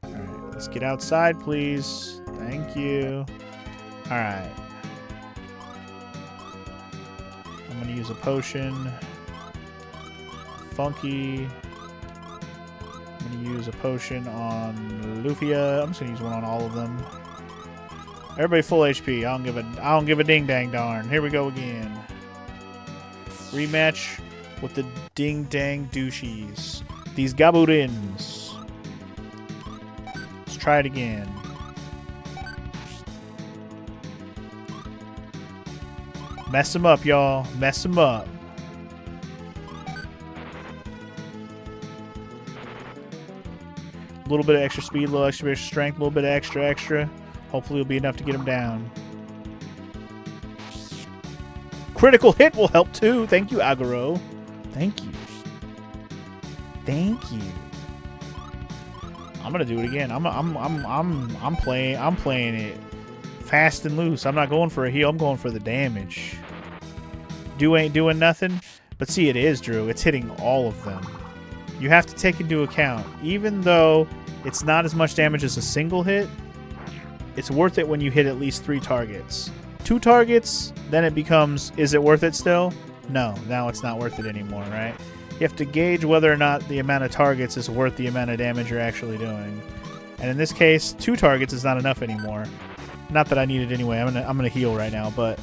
Alright, let's get outside, please. Thank you. Alright. I'm going to use a potion. Funky. I'm going to use a potion on Lufia. I'm just going to use one on all of them. Everybody full HP. I don't give a ding dang darn. Here we go again. Rematch with the ding dang douchies. These Gabudins. Let's try it again. Mess them up, y'all. Mess them up. A little bit of extra speed, a little extra strength, a little bit of extra. Hopefully it'll be enough to get him down. Critical hit will help too. Thank you, AGURO. Thank you. Thank you. I'm gonna do it again. I'm playing it fast and loose. I'm not going for a heal. I'm going for the damage. Ain't doing nothing. But see, it is, Drew. It's hitting all of them. You have to take into account, even though it's not as much damage as a single hit, it's worth it when you hit at least 3 targets. 2 targets, then it becomes, is it worth it still? No, now it's not worth it anymore, right? You have to gauge whether or not the amount of targets is worth the amount of damage you're actually doing. And in this case, 2 targets is not enough anymore. Not that I need it anyway. I'm gonna heal right now, but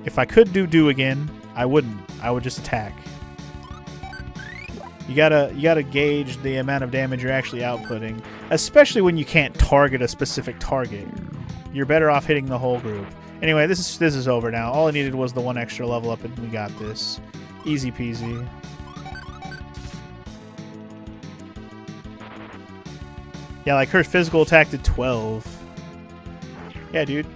if I could do again, I wouldn't. I would just attack. You gotta gauge the amount of damage you're actually outputting, especially when you can't target a specific target. You're better off hitting the whole group. Anyway, this is over now. All I needed was the 1 extra level up, and we got this. Easy peasy. Yeah, like her physical attack did 12. Yeah, dude.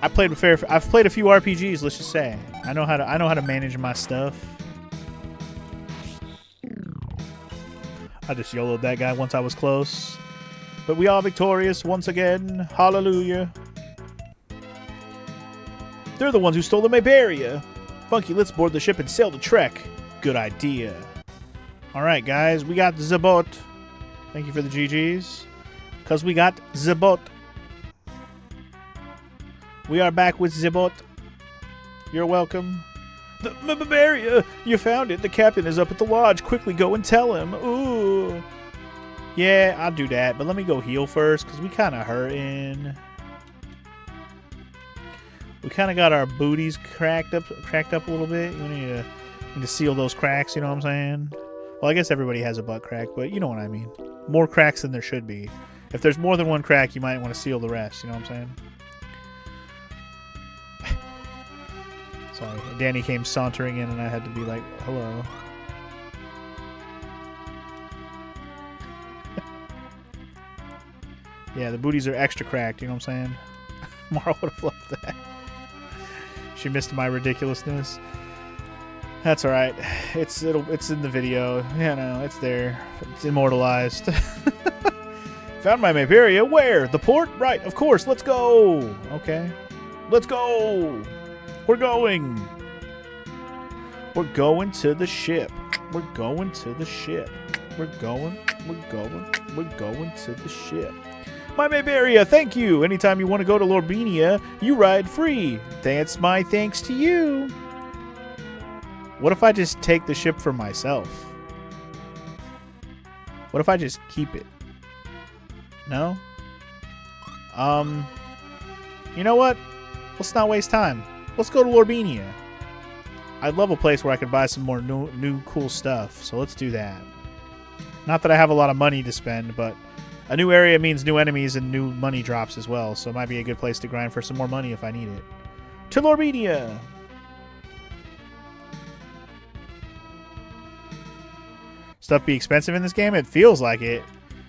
I've played a few RPGs. Let's just say I know how to manage my stuff. I just YOLO'd that guy once I was close, but we are victorious once again. Hallelujah. They're the ones who stole the Mayberia. Funky, let's board the ship and sail to Trek. Good idea. All right, guys, we got the boat. Thank you for the GGs, because we got the boat. We are back with the boat. You're welcome. The Mayberia! You found it. The captain is up at the lodge. Quickly go and tell him. Ooh. Yeah, I'll do that. But let me go heal first, because we kind of hurting. We kind of got our booties cracked up a little bit. We need to seal those cracks, you know what I'm saying? Well, I guess everybody has a butt crack, but you know what I mean. More cracks than there should be. If there's more than 1 crack, you might want to seal the rest, you know what I'm saying? Sorry, Danny came sauntering in and I had to be like, hello. Yeah, the booties are extra cracked, you know what I'm saying? Mara would have loved that. She missed my ridiculousness. That's all right. It's in the video. Yeah, no, it's there. It's immortalized. Found my Maperia. Where? The port? Right, of course. Let's go. Okay. Let's go. We're going. We're going to the ship. We're going to the ship. We're going to the ship. My Maperia, thank you. Anytime you want to go to Lorbinia, you ride free. That's my thanks to you. What if I just take the ship for myself? What if I just keep it? No? You know what? Let's not waste time. Let's go to Lorbinia. I'd love a place where I could buy some more new cool stuff, so let's do that. Not that I have a lot of money to spend, but a new area means new enemies and new money drops as well, so it might be a good place to grind for some more money if I need it. To Lorbinia! Stuff be expensive in this game? It feels like it.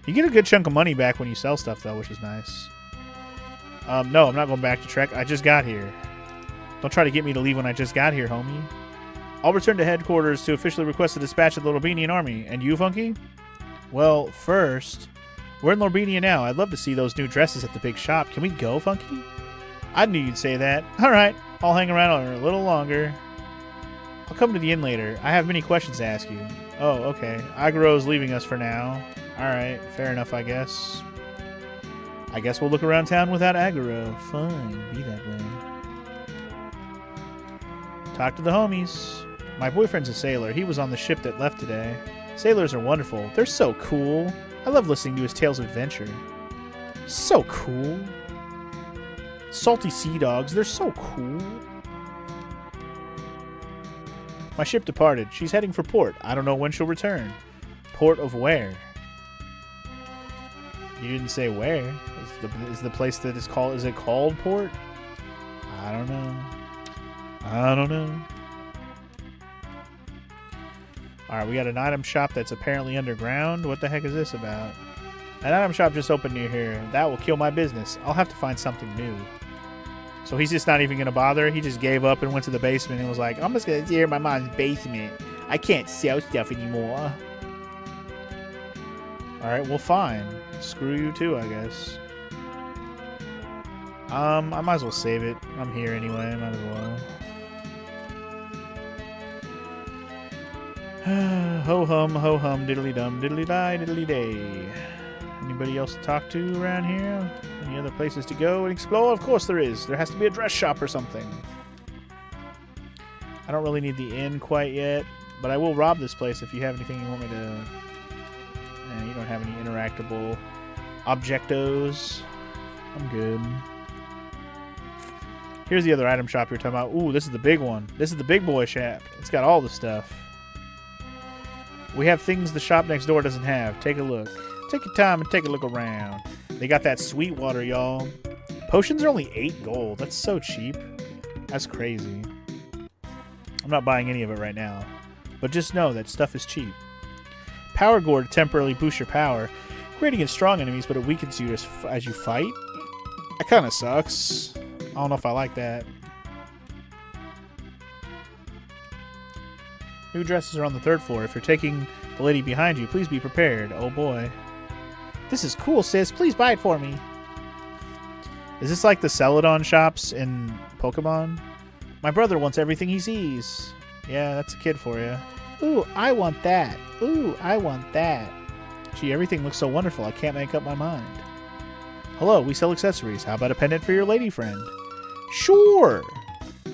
You get a good chunk of money back when you sell stuff, though, which is nice. No, I'm not going back to Trek. I just got here. Don't try to get me to leave when I just got here, homie. I'll return to headquarters to officially request the dispatch of the Lorbian army. And you, Funky? Well, first, we're in Lorbinia now. I'd love to see those new dresses at the big shop. Can we go, Funky? I knew you'd say that. All right, I'll hang around a little longer. I'll come to the inn later. I have many questions to ask you. Oh, okay. AGURO's leaving us for now. Alright, fair enough, I guess. I guess we'll look around town without AGURO. Fine, be that way. Talk to the homies. My boyfriend's a sailor. He was on the ship that left today. Sailors are wonderful. They're so cool. I love listening to his tales of adventure. So cool. Salty sea dogs. They're so cool. My ship departed. She's heading for port. I don't know when she'll return. Port of where? You didn't say where. Is the place that is called... Is it called port? I don't know. I don't know. Alright, we got an item shop that's apparently underground. What the heck is this about? An item shop just opened near here. That will kill my business. I'll have to find something new. So he's just not even going to bother? He just gave up and went to the basement and was like, I'm just going to stay in my mom's basement. I can't sell stuff anymore. Alright, well fine. Screw you too, I guess. I might as well save it. I'm here anyway, might as well. Ho hum, diddly dum, diddly die, diddly day. Anybody else to talk to around here? Any other places to go and explore? Of course there is. There has to be a dress shop or something. I don't really need the inn quite yet, but I will rob this place if you have anything you want me to... you don't have any interactable objectos. I'm good. Here's the other item shop you're talking about. Ooh, this is the big one. This is the big boy shop. It's got all the stuff. We have things the shop next door doesn't have. Take a look. Take your time and take a look around. They got that sweet water, y'all. Potions are only 8 gold. That's so cheap. That's crazy. I'm not buying any of it right now. But just know that stuff is cheap. Power Gourd temporarily boosts your power, great against strong enemies, but it weakens you as you fight. That kind of sucks. I don't know if I like that. New dresses are on the 3rd floor. If you're taking the lady behind you, please be prepared. Oh boy. This is cool, sis. Please buy it for me. Is this like the Celadon shops in Pokemon? My brother wants everything he sees. Yeah, that's a kid for you. Ooh, I want that. Ooh, I want that. Gee, everything looks so wonderful, I can't make up my mind. Hello, we sell accessories. How about a pendant for your lady friend? Sure!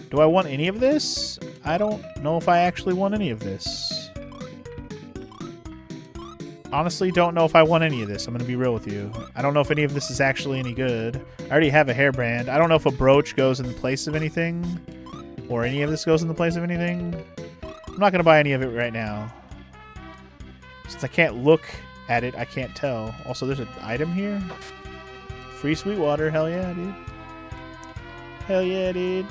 Do I want any of this? I don't know if I actually want any of this. Honestly, don't know if I want any of this. I'm going to be real with you. I don't know if any of this is actually any good. I already have a hairband. I don't know if a brooch goes in the place of anything. Or any of this goes in the place of anything. I'm not going to buy any of it right now. Since I can't look at it, I can't tell. Also, there's an item here. Free sweet water. Hell yeah, dude. Hell yeah, dude.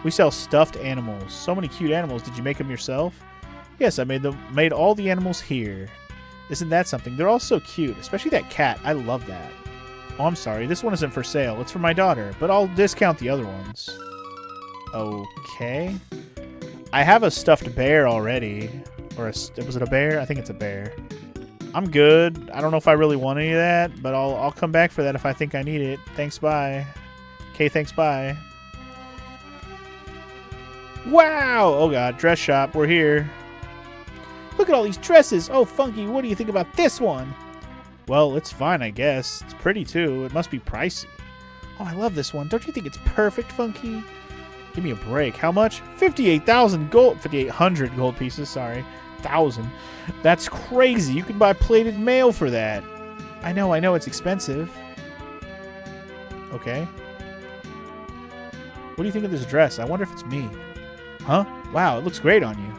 We sell stuffed animals. So many cute animals. Did you make them yourself? Yes, I made all the animals here. Isn't that something? They're all so cute. Especially that cat. I love that. Oh, I'm sorry. This one isn't for sale. It's for my daughter. But I'll discount the other ones. Okay. I have a stuffed bear already. Or was it a bear? I think it's a bear. I'm good. I don't know if I really want any of that, but I'll come back for that if I think I need it. Thanks, bye. Okay, thanks, bye. Wow! Oh god, dress shop. We're here. Look at all these dresses. Oh, Funky, what do you think about this one? Well, it's fine, I guess. It's pretty, too. It must be pricey. Oh, I love this one. Don't you think it's perfect, Funky? Give me a break. How much? 58,000 gold. 5,800 gold pieces, sorry. 1,000. That's crazy. You can buy plated mail for that. I know. It's expensive. Okay. What do you think of this dress? I wonder if it's me. Huh? Wow, it looks great on you.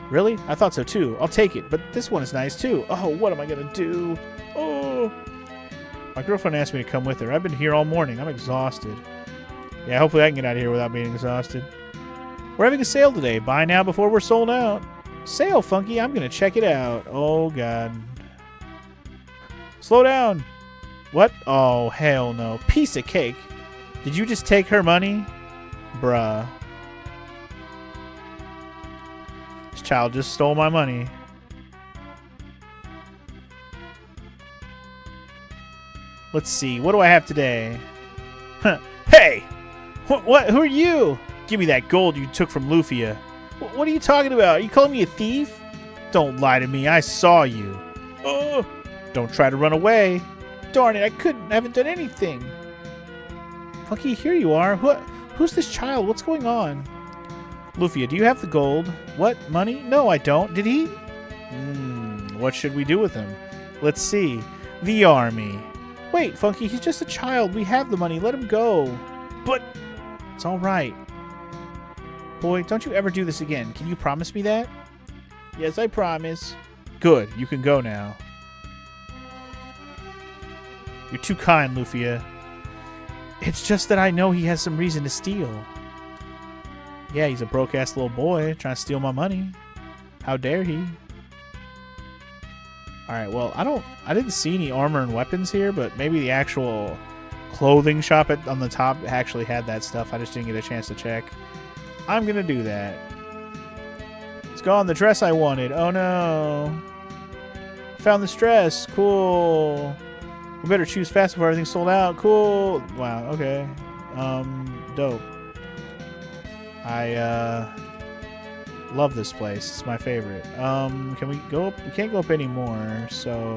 Really? I thought so too. I'll take it, but this one is nice too. Oh, what am I gonna do? Oh! My girlfriend asked me to come with her. I've been here all morning. I'm exhausted. Yeah, hopefully I can get out of here without being exhausted. We're having a sale today. Buy now before we're sold out. Sale, Funky. I'm gonna check it out. Oh, God. Slow down. What? Oh, hell no. Piece of cake. Did you just take her money? Bruh. This child just stole my money. Let's see. What do I have today? Huh. Hey! What? Who are you? Give me that gold you took from Lufia. What are you talking about? Are you calling me a thief? Don't lie to me. I saw you. Oh! Don't try to run away. Darn it, I couldn't. I haven't done anything. Funky, here you are. Who's this child? What's going on? Lufia, do you have the gold? What? Money? No, I don't. Did he? What should we do with him? Let's see. The army. Wait, Funky, he's just a child. We have the money. Let him go. But it's all right. Boy, don't you ever do this again. Can you promise me that? Yes, I promise. Good. You can go now. You're too kind, Lufia. It's just that I know he has some reason to steal. Yeah, he's a broke-ass little boy trying to steal my money. How dare he? Alright, well, I didn't see any armor and weapons here, but maybe the actual clothing shop on the top actually had that stuff. I just didn't get a chance to check. I'm gonna do that. It's gone, the dress I wanted. Oh no. Found this dress. Cool. We better choose fast before everything's sold out. Cool. Wow, okay. Dope. I love this place. It's my favorite. Can we go up? We can't go up anymore, so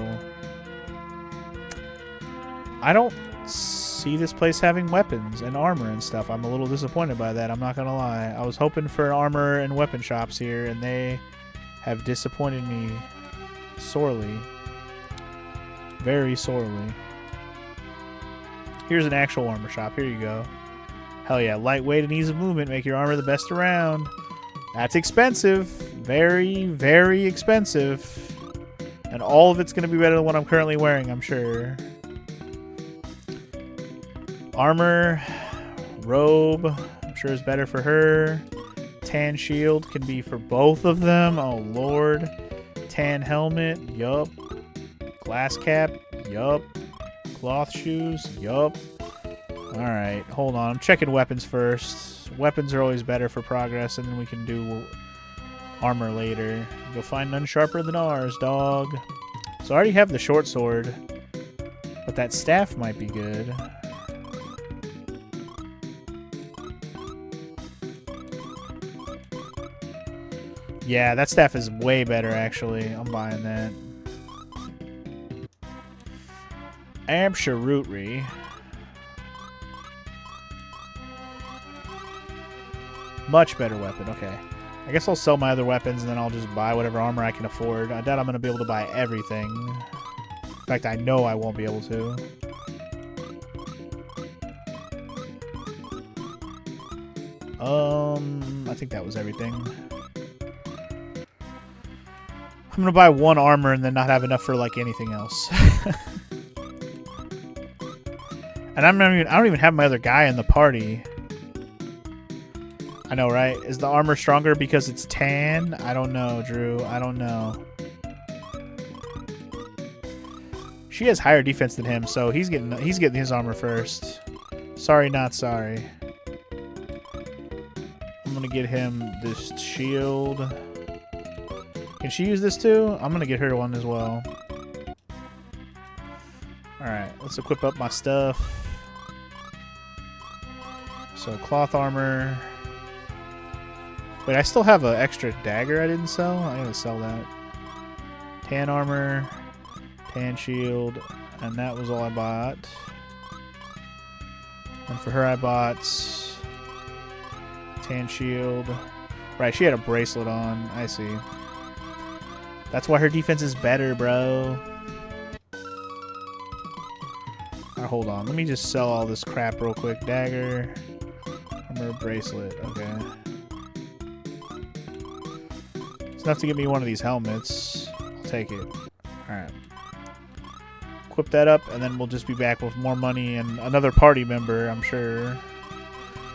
I don't see this place having weapons and armor and stuff. I'm a little disappointed by that, I'm not gonna lie. I was hoping for armor and weapon shops here, and they have disappointed me sorely. Very sorely. Here's an actual armor shop. Here you go. Hell yeah. Lightweight and ease of movement make your armor the best around. That's expensive. Very, very expensive. And all of it's going to be better than what I'm currently wearing, I'm sure. Armor. Robe. I'm sure is better for her. Tan shield can be for both of them. Oh, Lord. Tan helmet. Yup. Glass cap. Yup. Cloth shoes. Yup. Alright, hold on. I'm checking weapons first. Weapons are always better for progress, and then we can do armor later. You'll find none sharper than ours, dog. So I already have the short sword, but that staff might be good. Yeah, that staff is way better, actually. I'm buying that. Absolutely. Much better weapon. Okay. I guess I'll sell my other weapons and then I'll just buy whatever armor I can afford. I doubt I'm going to be able to buy everything. In fact, I know I won't be able to. I think that was everything. I'm going to buy one armor and then not have enough for like anything else. And I don't even have my other guy in the party. I know, right? Is the armor stronger because it's tan? I don't know, Drew. I don't know. She has higher defense than him, so he's getting his armor first. Sorry, not sorry. I'm gonna get him this shield. Can she use this too? I'm gonna get her one as well. Alright, let's equip up my stuff. So, cloth armor. Wait, I still have an extra dagger I didn't sell? I gotta sell that. Tan armor, tan shield, and that was all I bought. And for her I bought tan shield. Right, she had a bracelet on. I see. That's why her defense is better, bro. Alright, hold on. Let me just sell all this crap real quick. Dagger. Armor, bracelet. Okay. It's enough to give me one of these helmets. I'll take it. Alright. Equip that up, and then we'll just be back with more money and another party member, I'm sure.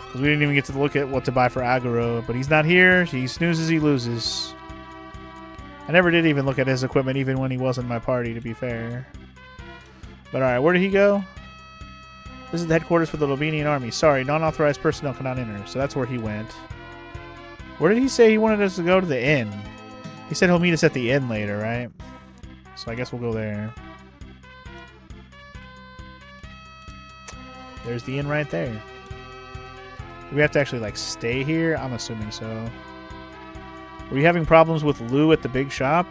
Because we didn't even get to look at what to buy for AGURO. But he's not here. He snoozes, he loses. I never did even look at his equipment, even when he wasn't my party, to be fair. But alright, where did he go? This is the headquarters for the Lobenian army. Sorry, non-authorized personnel cannot enter. So that's where he went. Where did he say he wanted us to go? To the inn. He said he'll meet us at the inn later, right? So I guess we'll go there. There's the inn right there. Do we have to actually, like, stay here? I'm assuming so. Were you having problems with Lou at the big shop?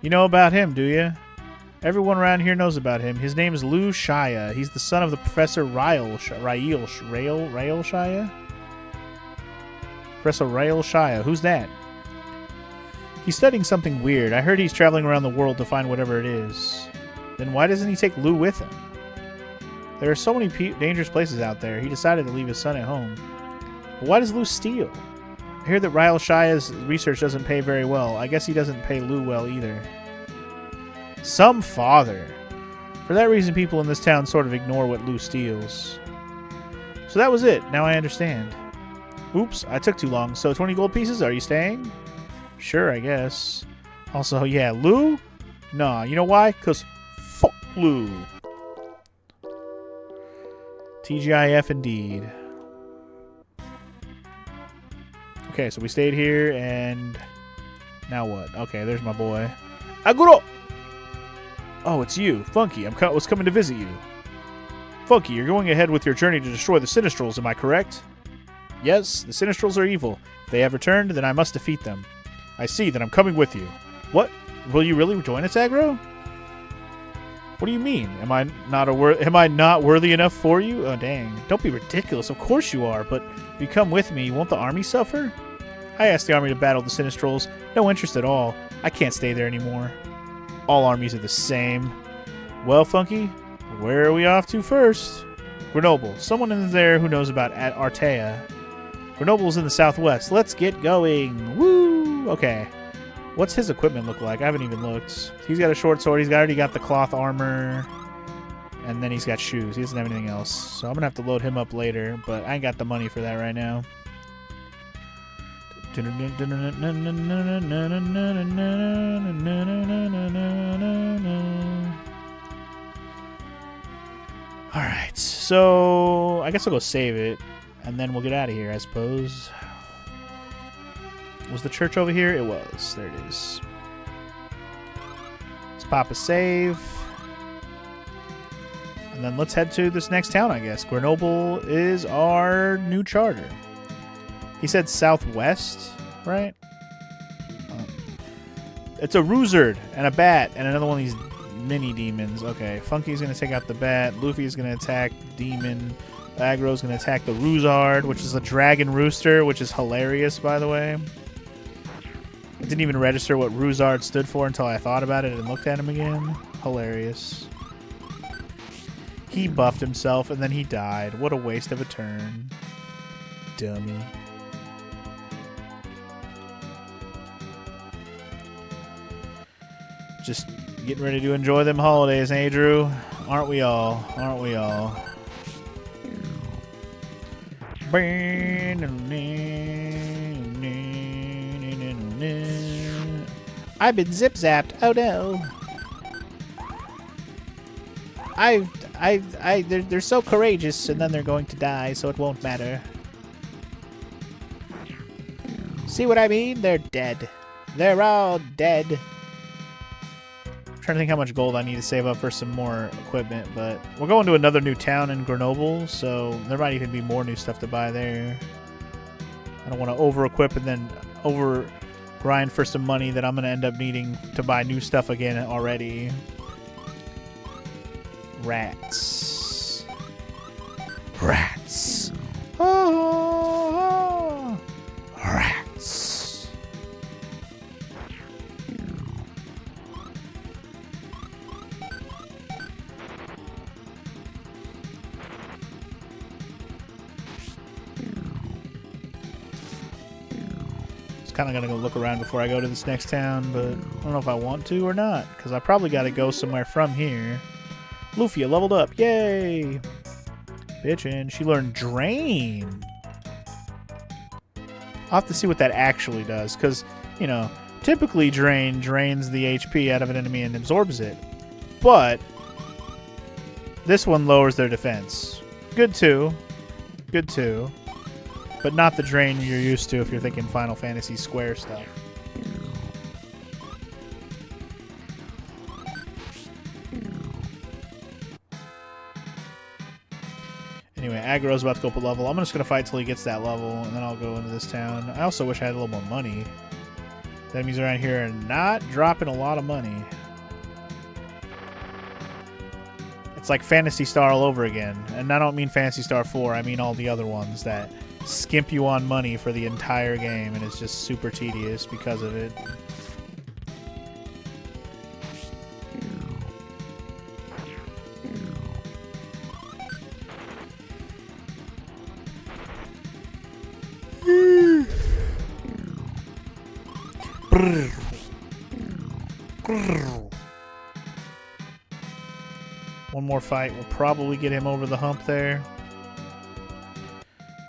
You know about him, do you? Everyone around here knows about him. His name is Lufia. He's the son of the Professor Rael Shia. Professor Rael Shia. Who's that? He's studying something weird. I heard he's traveling around the world to find whatever it is. Then why doesn't he take Lou with him? There are so many dangerous places out there. He decided to leave his son at home. But why does Lou steal? I hear that Rael Shia's research doesn't pay very well. I guess he doesn't pay Lou well either. Some father. For that reason, people in this town sort of ignore what Lou steals. So that was it. Now I understand. Oops, I took too long. So 20 gold pieces? Are you staying? Sure, I guess. Also, yeah, Lou? Nah, you know why? Because fuck Lou. TGIF indeed. Okay, so we stayed here, and now what? Okay, there's my boy. AGURO! Oh, it's you. Funky, I was coming to visit you. Funky, you're going ahead with your journey to destroy the Sinistrals, am I correct? Yes, the Sinistrals are evil. If they have returned, then I must defeat them. I see, then I'm coming with you. What? Will you really join us, AGURO? What do you mean? Am I not worthy enough for you? Oh, dang. Don't be ridiculous. Of course you are, but if you come with me, won't the army suffer? I asked the army to battle the Sinistrals. No interest at all. I can't stay there anymore. All armies are the same. Well, Funky, where are we off to first? Grenoble. Someone in there who knows about Artea. Grenoble's in the southwest. Let's get going. Woo! Okay. What's his equipment look like? I haven't even looked. He's got a short sword. He's already got the cloth armor. And then he's got shoes. He doesn't have anything else. So I'm going to have to load him up later. But I ain't got the money for that right now. Alright. So I guess I'll go save it. And then we'll get out of here, I suppose. Was the church over here? It was. There it is. Let's pop a save. And then let's head to this next town, I guess. Grenoble is our new charter. He said southwest, right? It's a Ruzard and a bat and another one of these mini demons. Okay, Funky's going to take out the bat. Luffy's going to attack demon. AGURO's going to attack the Ruzard, which is a dragon rooster, which is hilarious, by the way. I didn't even register what Ruzard stood for until I thought about it and looked at him again. Hilarious. He buffed himself and then he died. What a waste of a turn. Dummy. Just getting ready to enjoy them holidays, eh, Drew? Aren't we all? Aren't we all? I've been zip-zapped. Oh no. They're so courageous, and then they're going to die, so it won't matter. See what I mean? They're dead. They're all dead. I'm trying to think how much gold I need to save up for some more equipment, but we're going to another new town in Grenoble, so there might even be more new stuff to buy there. I don't want to over-equip and then over-grind for some money that I'm going to end up needing to buy new stuff again already. Rats. Rats. Oh, rats. Just kind of gonna go look around before I go to this next town, but I don't know if I want to or not, because I probably got to go somewhere from here. Lufia leveled up. Yay! Bitchin'. She learned Drain. I'll have to see what that actually does, because, you know, typically Drain drains the HP out of an enemy and absorbs it. But this one lowers their defense. Good too. Good too. But not the Drain you're used to if you're thinking Final Fantasy Square stuff. Anyway, Aguro's about to go up a level. I'm just going to fight till he gets that level, and then I'll go into this town. I also wish I had a little more money. The enemies around here are not dropping a lot of money. It's like Phantasy Star all over again. And I don't mean Phantasy Star 4, I mean all the other ones that skimp you on money for the entire game, and it's just super tedious because of it. One more fight will probably get him over the hump there.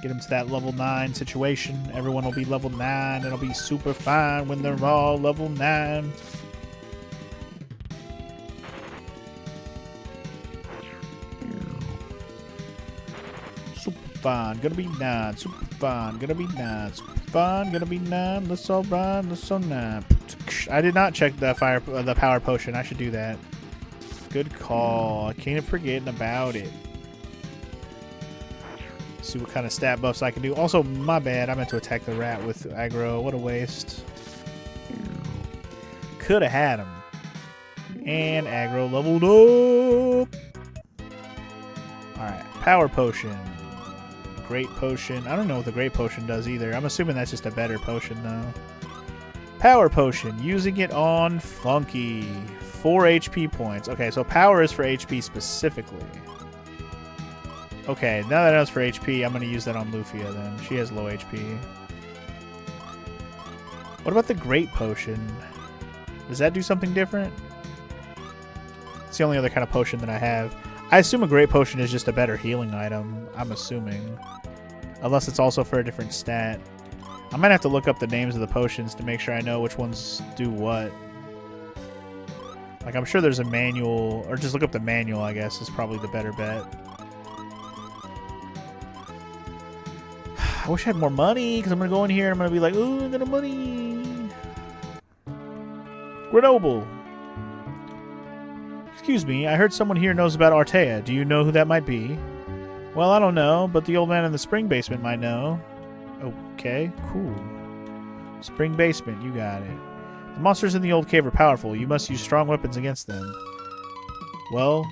Get him to that level 9 situation. Everyone will be level 9. It'll be super fine when they're all level 9. Super fine. Gonna be 9. Super fine. Gonna be 9. Super fine. Gonna be 9. Let's all run. Let's all 9. I did not check the power potion. I should do that. Good call. I can't forgetting about it. See what kind of stat buffs I can do. Also, my bad. I meant to attack the rat with aggro. What a waste. Could have had him. And aggro leveled up. Alright. Power potion. Great potion. I don't know what the great potion does either. I'm assuming that's just a better potion, though. Power potion. Using it on Funky. 4 HP points. Okay, so power is for HP specifically. Okay, now that I know it's for HP, I'm going to use that on Lufia then. She has low HP. What about the Great Potion? Does that do something different? It's the only other kind of potion that I have. I assume a Great Potion is just a better healing item. I'm assuming. Unless it's also for a different stat. I might have to look up the names of the potions to make sure I know which ones do what. Like, I'm sure there's a manual, or just look up the manual, I guess, is probably the better bet. I wish I had more money, because I'm going to go in here and I'm going to be like, ooh, I got no money. Grenoble. Excuse me, I heard someone here knows about Artea. Do you know who that might be? Well, I don't know, but the old man in the spring basement might know. Okay, cool. Spring basement, you got it. The monsters in the old cave are powerful. You must use strong weapons against them. Well,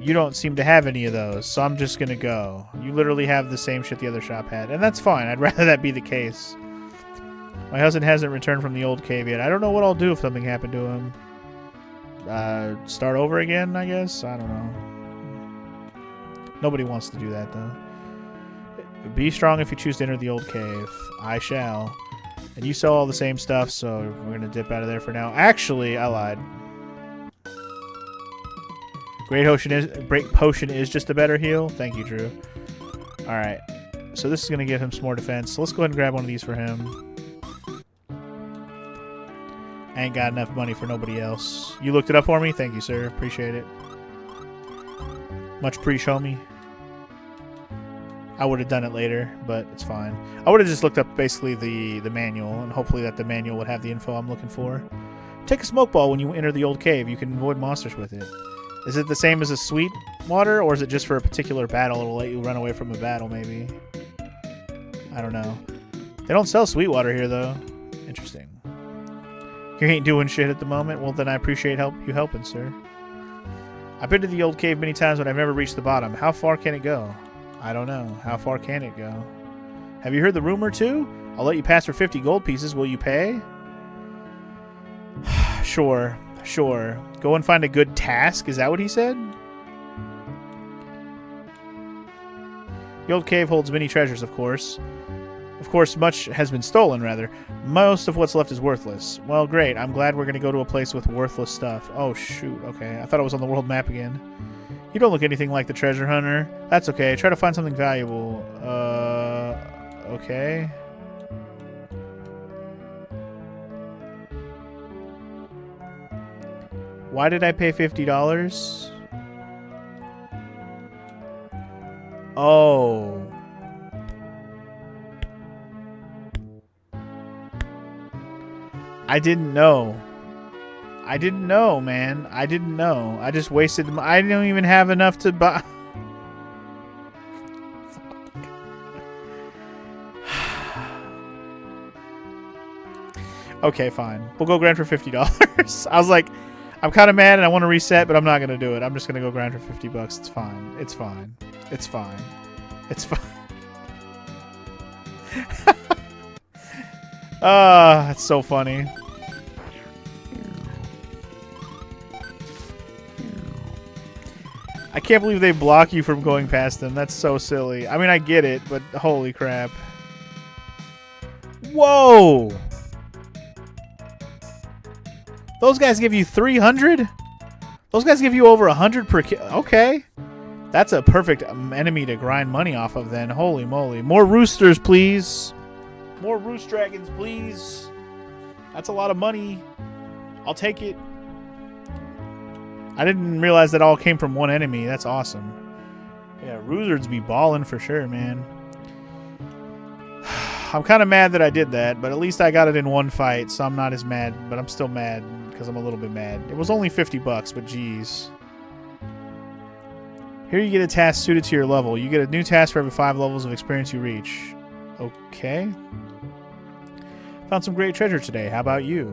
you don't seem to have any of those, so I'm just gonna go. You literally have the same shit the other shop had, and that's fine. I'd rather that be the case. My husband hasn't returned from the old cave yet. I don't know what I'll do if something happened to him. Start over again, I guess? I don't know. Nobody wants to do that, though. Be strong if you choose to enter the old cave. I shall. And you sell all the same stuff, so we're going to dip out of there for now. Actually, I lied. Great Potion is just a better heal. Thank you, Drew. Alright. So this is going to give him some more defense. So let's go ahead and grab one of these for him. I ain't got enough money for nobody else. You looked it up for me? Thank you, sir. Appreciate it. Much appreciate, homie. I would have done it later, but it's fine. I would have just looked up basically the manual, and hopefully that the manual would have the info I'm looking for. Take a smoke ball when you enter the old cave. You can avoid monsters with it. Is it the same as a sweet water, or is it just for a particular battle? It'll let you run away from a battle, maybe. I don't know. They don't sell sweet water here, though. Interesting. You ain't doing shit at the moment? Well, then I appreciate you helping, sir. I've been to the old cave many times, but I've never reached the bottom. How far can it go? I don't know. How far can it go? Have you heard the rumor, too? I'll let you pass for 50 gold pieces. Will you pay? Sure. Sure. Go and find a good task? Is that what he said? The old cave holds many treasures, of course. Of course, much has been stolen, rather. Most of what's left is worthless. Well, great. I'm glad we're going to go to a place with worthless stuff. Oh, shoot. Okay. I thought it was on the world map again. You don't look anything like the treasure hunter. That's okay. Try to find something valuable. Okay. Why did I pay $50? Oh. I didn't know. I didn't know, man. I didn't know. I just wasted... I don't even have enough to buy... Okay, fine. We'll go grind for $50. I was like, I'm kind of mad and I want to reset, but I'm not going to do it. I'm just going to go grind for 50 bucks. It's fine. It's fine. It's fine. It's fine. It's so funny. I can't believe they block you from going past them. That's so silly. I mean, I get it, but holy crap. Whoa! Those guys give you 300? Those guys give you over 100 per kill. Okay. That's a perfect enemy to grind money off of then. Holy moly. More roosters, please. More roost dragons, please. That's a lot of money. I'll take it. I didn't realize that all came from one enemy. That's awesome. Yeah, roosters be balling for sure, man. I'm kind of mad that I did that, but at least I got it in one fight, so I'm not as mad. But I'm still mad because I'm a little bit mad. It was only 50 bucks, but geez. Here you get a task suited to your level. You get a new task for every 5 levels of experience you reach. Okay. Found some great treasure today. How about you?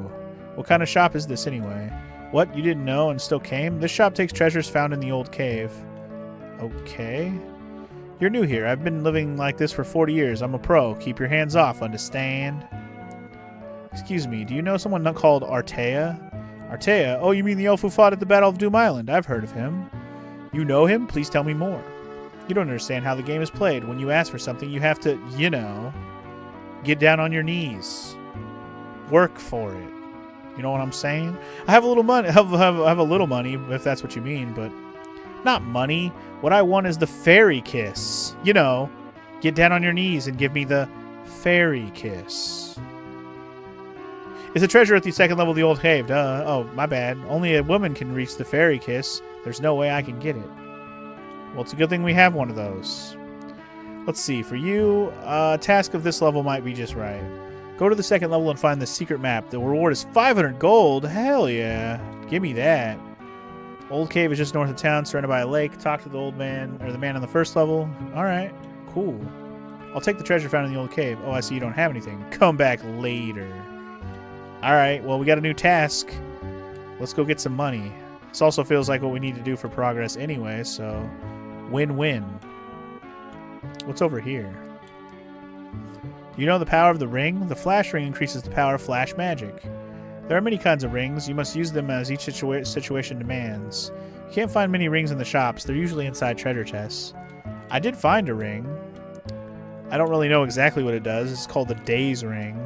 What kind of shop is this anyway? What? You didn't know and still came? This shop takes treasures found in the old cave. Okay. You're new here. I've been living like this for 40 years. I'm a pro. Keep your hands off, understand? Excuse me, do you know someone not called Artea? Artea? Oh, you mean the elf who fought at the Battle of Doom Island? I've heard of him. You know him? Please tell me more. You don't understand how the game is played. When you ask for something, you have to, you know, get down on your knees. Work for it. You know what I'm saying? I have a little money. I have a little money, if that's what you mean, but not money. What I want is the fairy kiss. You know, get down on your knees and give me the fairy kiss. It's a treasure at the 2nd level of the old cave. Duh. Oh, my bad. Only a woman can reach the fairy kiss. There's no way I can get it. Well, it's a good thing we have one of those. Let's see. For you, a task of this level might be just right. Go to the 2nd level and find the secret map. The reward is 500 gold. Hell yeah. Give me that. Old cave is just north of town, surrounded by a lake. Talk to the old man, or the man on the 1st level. Alright. Cool. I'll take the treasure found in the old cave. Oh, I see you don't have anything. Come back later. Alright, well, we got a new task. Let's go get some money. This also feels like what we need to do for progress anyway, so win-win. What's over here? You know the power of the ring? The flash ring increases the power of flash magic. There are many kinds of rings. You must use them as each situation demands. You can't find many rings in the shops. They're usually inside treasure chests. I did find a ring. I don't really know exactly what it does. It's called the Daze Ring.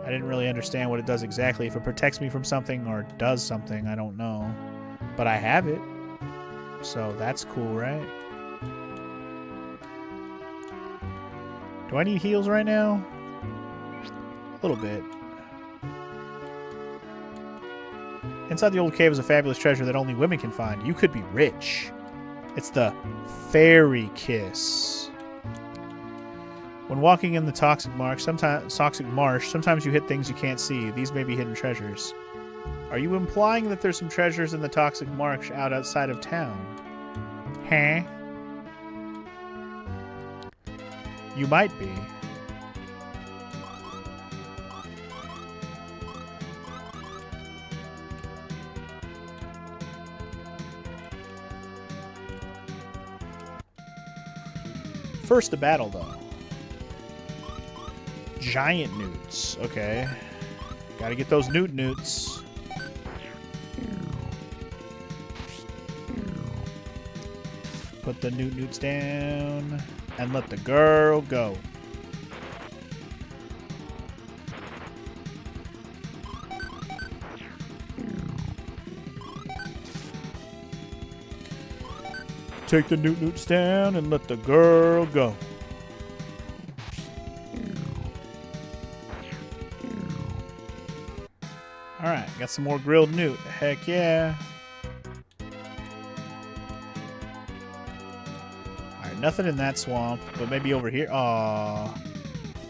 I didn't really understand what it does exactly. If it protects me from something or does something, I don't know. But I have it. So that's cool, right? Do I need heals right now? A little bit. Inside the old cave is a fabulous treasure that only women can find. You could be rich. It's the fairy kiss. When walking in the toxic marsh, sometimes you hit things you can't see. These may be hidden treasures. Are you implying that there's some treasures in the toxic marsh outside of town? Huh? You might be. First to battle, though. Giant newts. Okay. Gotta get those newts. Put the newts down. And let the girl go. Take the newts down and let the girl go. Alright, got some more grilled newt. Heck yeah. Alright, nothing in that swamp, but maybe over here. Aww.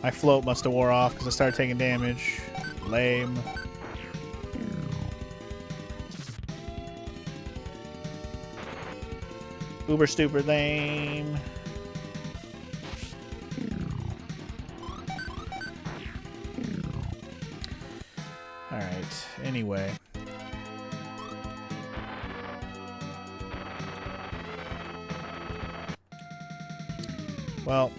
My float must have wore off because I started taking damage. Lame. Uber stupid lame. Alright, anyway. Well,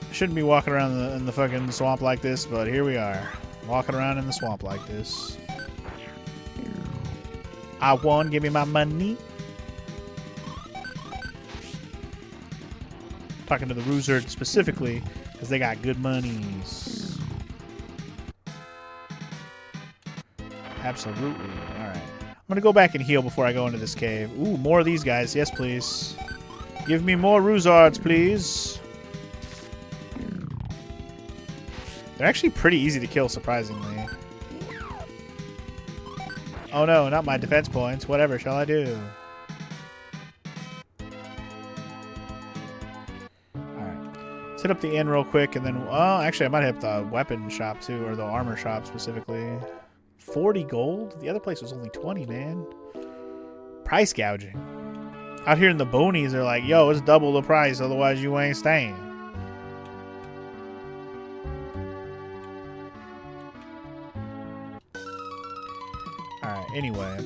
I shouldn't be walking around in the fucking swamp like this, but here we are. Walking around in the swamp like this. I won, give me my money. Talking to the Roozerd specifically, because they got good monies. Absolutely. Alright. I'm going to go back and heal before I go into this cave. Ooh, more of these guys. Yes, please. Give me more Roozards, please. They're actually pretty easy to kill, surprisingly. Oh no, not my defense points. Whatever shall I do? Hit up the inn real quick, and then, well, actually, I might hit the weapon shop too, or the armor shop specifically. 40 gold? The other place was only 20, man. Price gouging. Out here in the boonies, they're like, yo, it's double the price, otherwise you ain't staying. Alright, anyway.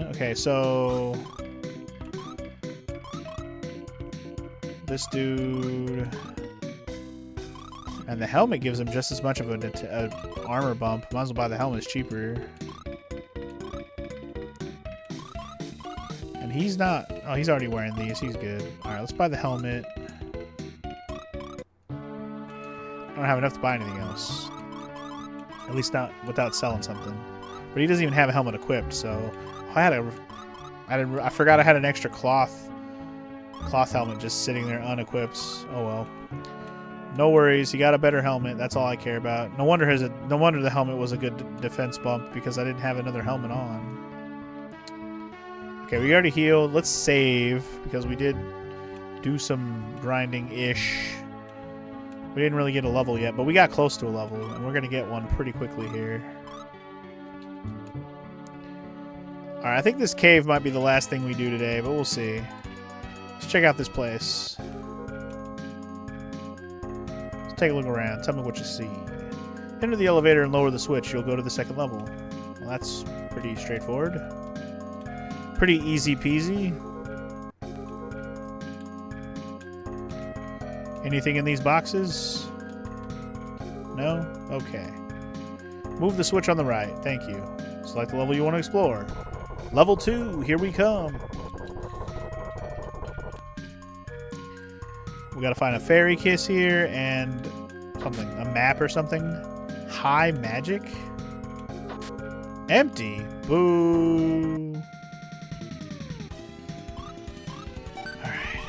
Okay, so this dude and the helmet gives him just as much of an armor bump. Might as well buy the helmet, it's cheaper. And he's not. Oh, he's already wearing these. He's good. All right, let's buy the helmet. I don't have enough to buy anything else. At least not without selling something. But he doesn't even have a helmet equipped, so I forgot I had an extra cloth helmet just sitting there unequipped. Oh well. No worries, he got a better helmet. That's all I care about. No wonder the helmet was a good defense bump because I didn't have another helmet on. Okay, we already healed. Let's save because we did do some grinding-ish. We didn't really get a level yet, but we got close to a level, and we're gonna get one pretty quickly here. Alright, I think this cave might be the last thing we do today, but we'll see. Let's check out this place. Let's take a look around. Tell me what you see. Enter the elevator and lower the switch. You'll go to the second level. Well, that's pretty straightforward. Pretty easy peasy. Anything in these boxes? No? Okay. Move the switch on the right. Thank you. Select the level you want to explore. Level 2, here we come. We gotta find a fairy kiss here and something, a map or something. High magic? Empty? Boo. Alright.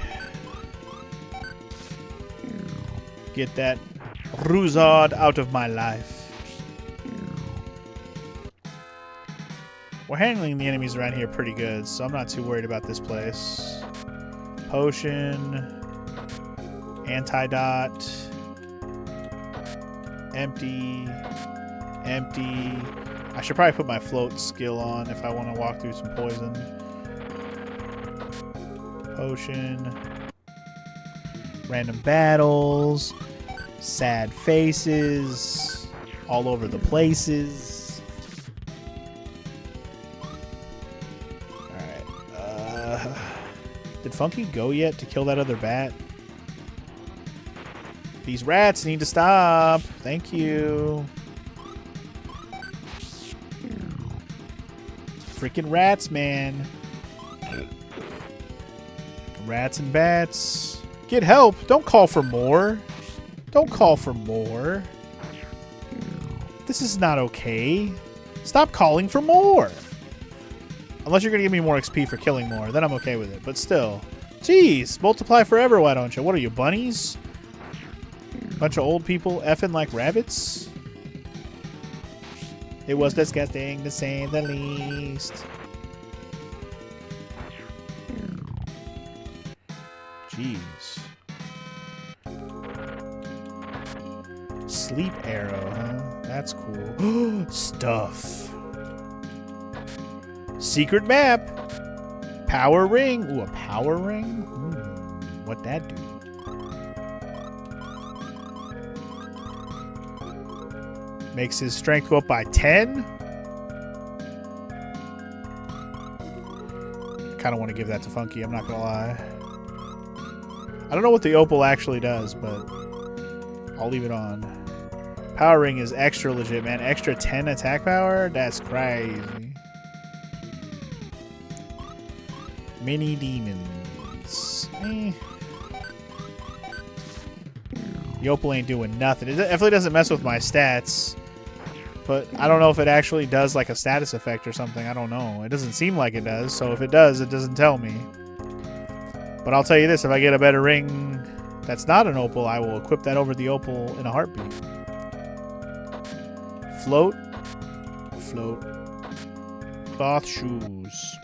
Get that Roozard out of my life. Where handling the enemies around here pretty good, so I'm not too worried about this place. Potion. Anti-dot. Empty. Empty. I should probably put my float skill on if I want to walk through some poison. Potion. Random battles. Sad faces. All over the places. Alright. Did Funky go yet to kill that other bat? These rats need to stop. Thank you. Freaking rats, man. Rats and bats. Get help. Don't call for more. Don't call for more. This is not okay. Stop calling for more. Unless you're going to give me more XP for killing more. Then I'm okay with it. But still. Jeez. Multiply forever, why don't you? What are you, bunnies? Bunch of old people effing like rabbits? It was disgusting, to say the least. Jeez. Sleep arrow, huh? That's cool. Stuff. Secret map. Power ring. Ooh, a power ring? What'd that do? Makes his strength go up by 10. Kind of want to give that to Funky, I'm not going to lie. I don't know what the opal actually does, but I'll leave it on. Power ring is extra legit, man. Extra 10 attack power? That's crazy. Mini demons. The opal ain't doing nothing. It definitely doesn't mess with my stats. But I don't know if it actually does like a status effect or something. I don't know. It doesn't seem like it does. So if it does, it doesn't tell me. But I'll tell you this. If I get a better ring that's not an opal, I will equip that over the opal in a heartbeat. Float. Float. Cloth shoes.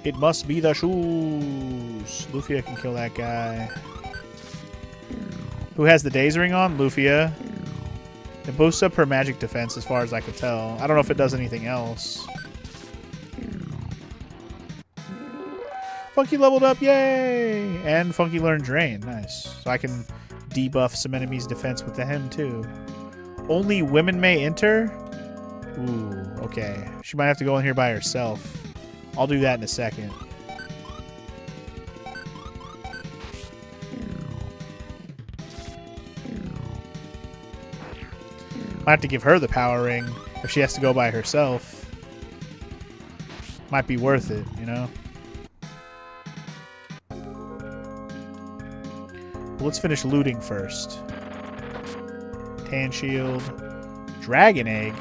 It must be the shoes. Lufia can kill that guy. Who has the Daze Ring on? Lufia. It boosts up her magic defense as far as I could tell. I don't know if it does anything else. Funky leveled up, yay! And Funky learned Drain, nice. So I can debuff some enemies' defense with him too. Only women may enter? Ooh, okay. She might have to go in here by herself. I'll do that in a second. Might have to give her the power ring if she has to go by herself. Might be worth it, you know? But let's finish looting first. Tan shield. Dragon egg.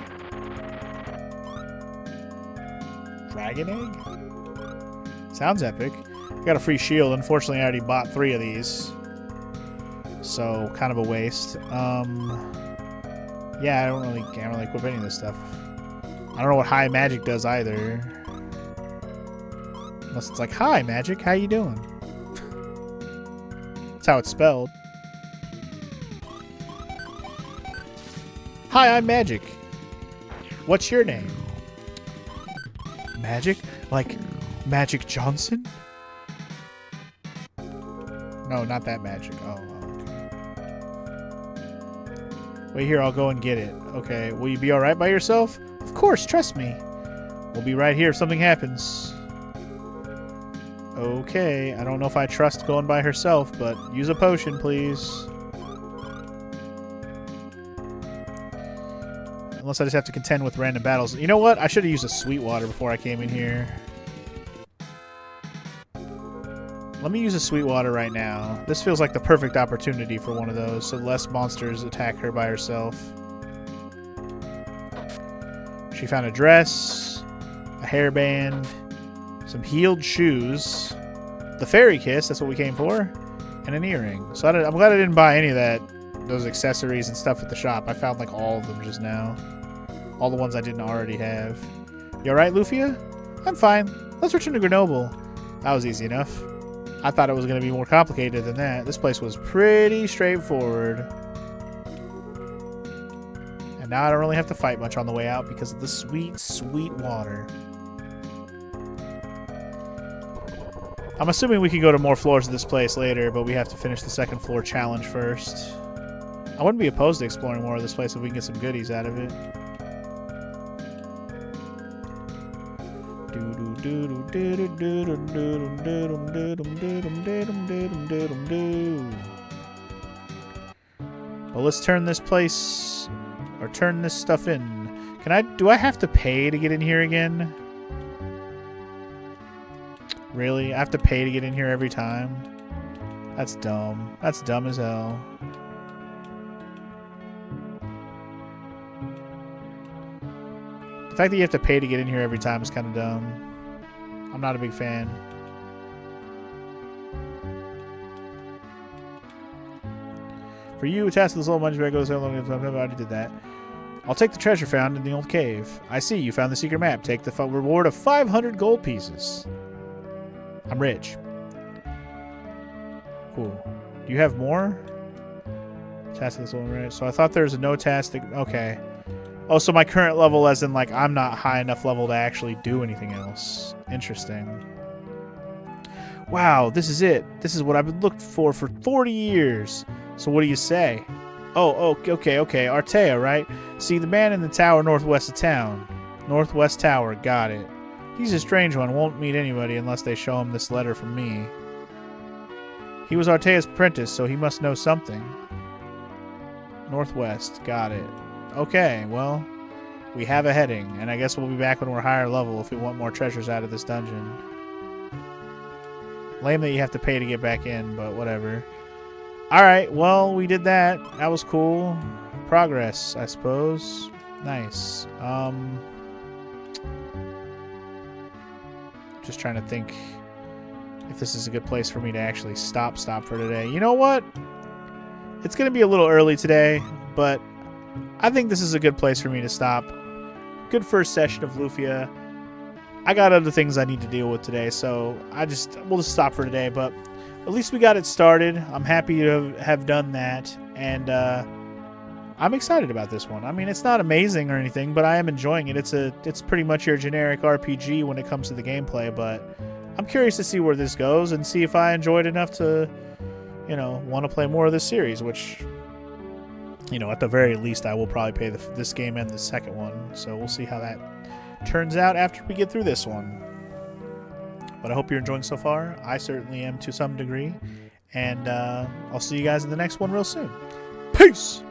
Dragon egg? Sounds epic. Got a free shield. Unfortunately, I already bought 3 of these. So, kind of a waste. Yeah, I can't really equip any of this stuff. I don't know what high magic does either. Unless it's like, hi magic, how you doing? That's how it's spelled. Hi, I'm Magic. What's your name? Magic? Like Magic Johnson? No, not that magic. Oh, okay. Wait here, I'll go and get it. Okay, will you be alright by yourself? Of course, trust me. We'll be right here if something happens. Okay, I don't know if I trust going by herself, but use a potion, please. Unless I just have to contend with random battles. You know what? I should have used a Sweetwater before I came in here. Let me use a Sweetwater right now. This feels like the perfect opportunity for one of those, so less monsters attack her by herself. She found a dress, a hairband, some healed shoes, the fairy kiss, that's what we came for, and an earring. So I'm glad I didn't buy any of those accessories and stuff at the shop. I found like all of them just now. All the ones I didn't already have. You alright, Lufia? I'm fine. Let's return to Grenoble. That was easy enough. I thought it was going to be more complicated than that. This place was pretty straightforward. And now I don't really have to fight much on the way out because of the sweet, sweet water. I'm assuming we can go to more floors of this place later, but we have to finish the second floor challenge first. I wouldn't be opposed to exploring more of this place if we can get some goodies out of it. Well, let's turn this place, or turn this stuff in. Do I have to pay to get in here again? Really? I have to pay to get in here every time? That's dumb. That's dumb as hell. The fact that you have to pay to get in here every time is kind of dumb. I'm not a big fan. For you, a task this little money bag goes along. I already did that. I'll take the treasure found in the old cave. I see you found the secret map. Take the reward of 500 gold pieces. I'm rich. Cool. Do you have more? Task this little right. So I thought there was a no task that, okay. Oh, so my current level as in like I'm not high enough level to actually do anything else. Interesting. Wow, this is it. This is what I've been looking for 40 years. So what do you say? Oh, okay. Artea, right? See, the man in the tower northwest of town. Northwest tower, got it. He's a strange one. Won't meet anybody unless they show him this letter from me. He was Artea's apprentice, so he must know something. Northwest, got it. Okay, well, we have a heading, and I guess we'll be back when we're higher level if we want more treasures out of this dungeon. Lame that you have to pay to get back in, but whatever. Alright, well, we did that. That was cool. Progress, I suppose. Nice. Just trying to think if this is a good place for me to actually stop for today. You know what? It's going to be a little early today, but I think this is a good place for me to stop. Good first session of Lufia. I got other things I need to deal with today, so we'll just stop for today, but at least we got it started. I'm happy to have done that, and I'm excited about this one. I mean, it's not amazing or anything, but I am enjoying it. It's pretty much your generic RPG when it comes to the gameplay, but I'm curious to see where this goes and see if I enjoyed enough to, you know, want to play more of this series, which, you know, at the very least, I will probably pay this game and the second one, so we'll see how that turns out after we get through this one. But I hope you're enjoying so far. I certainly am to some degree, and I'll see you guys in the next one real soon. Peace!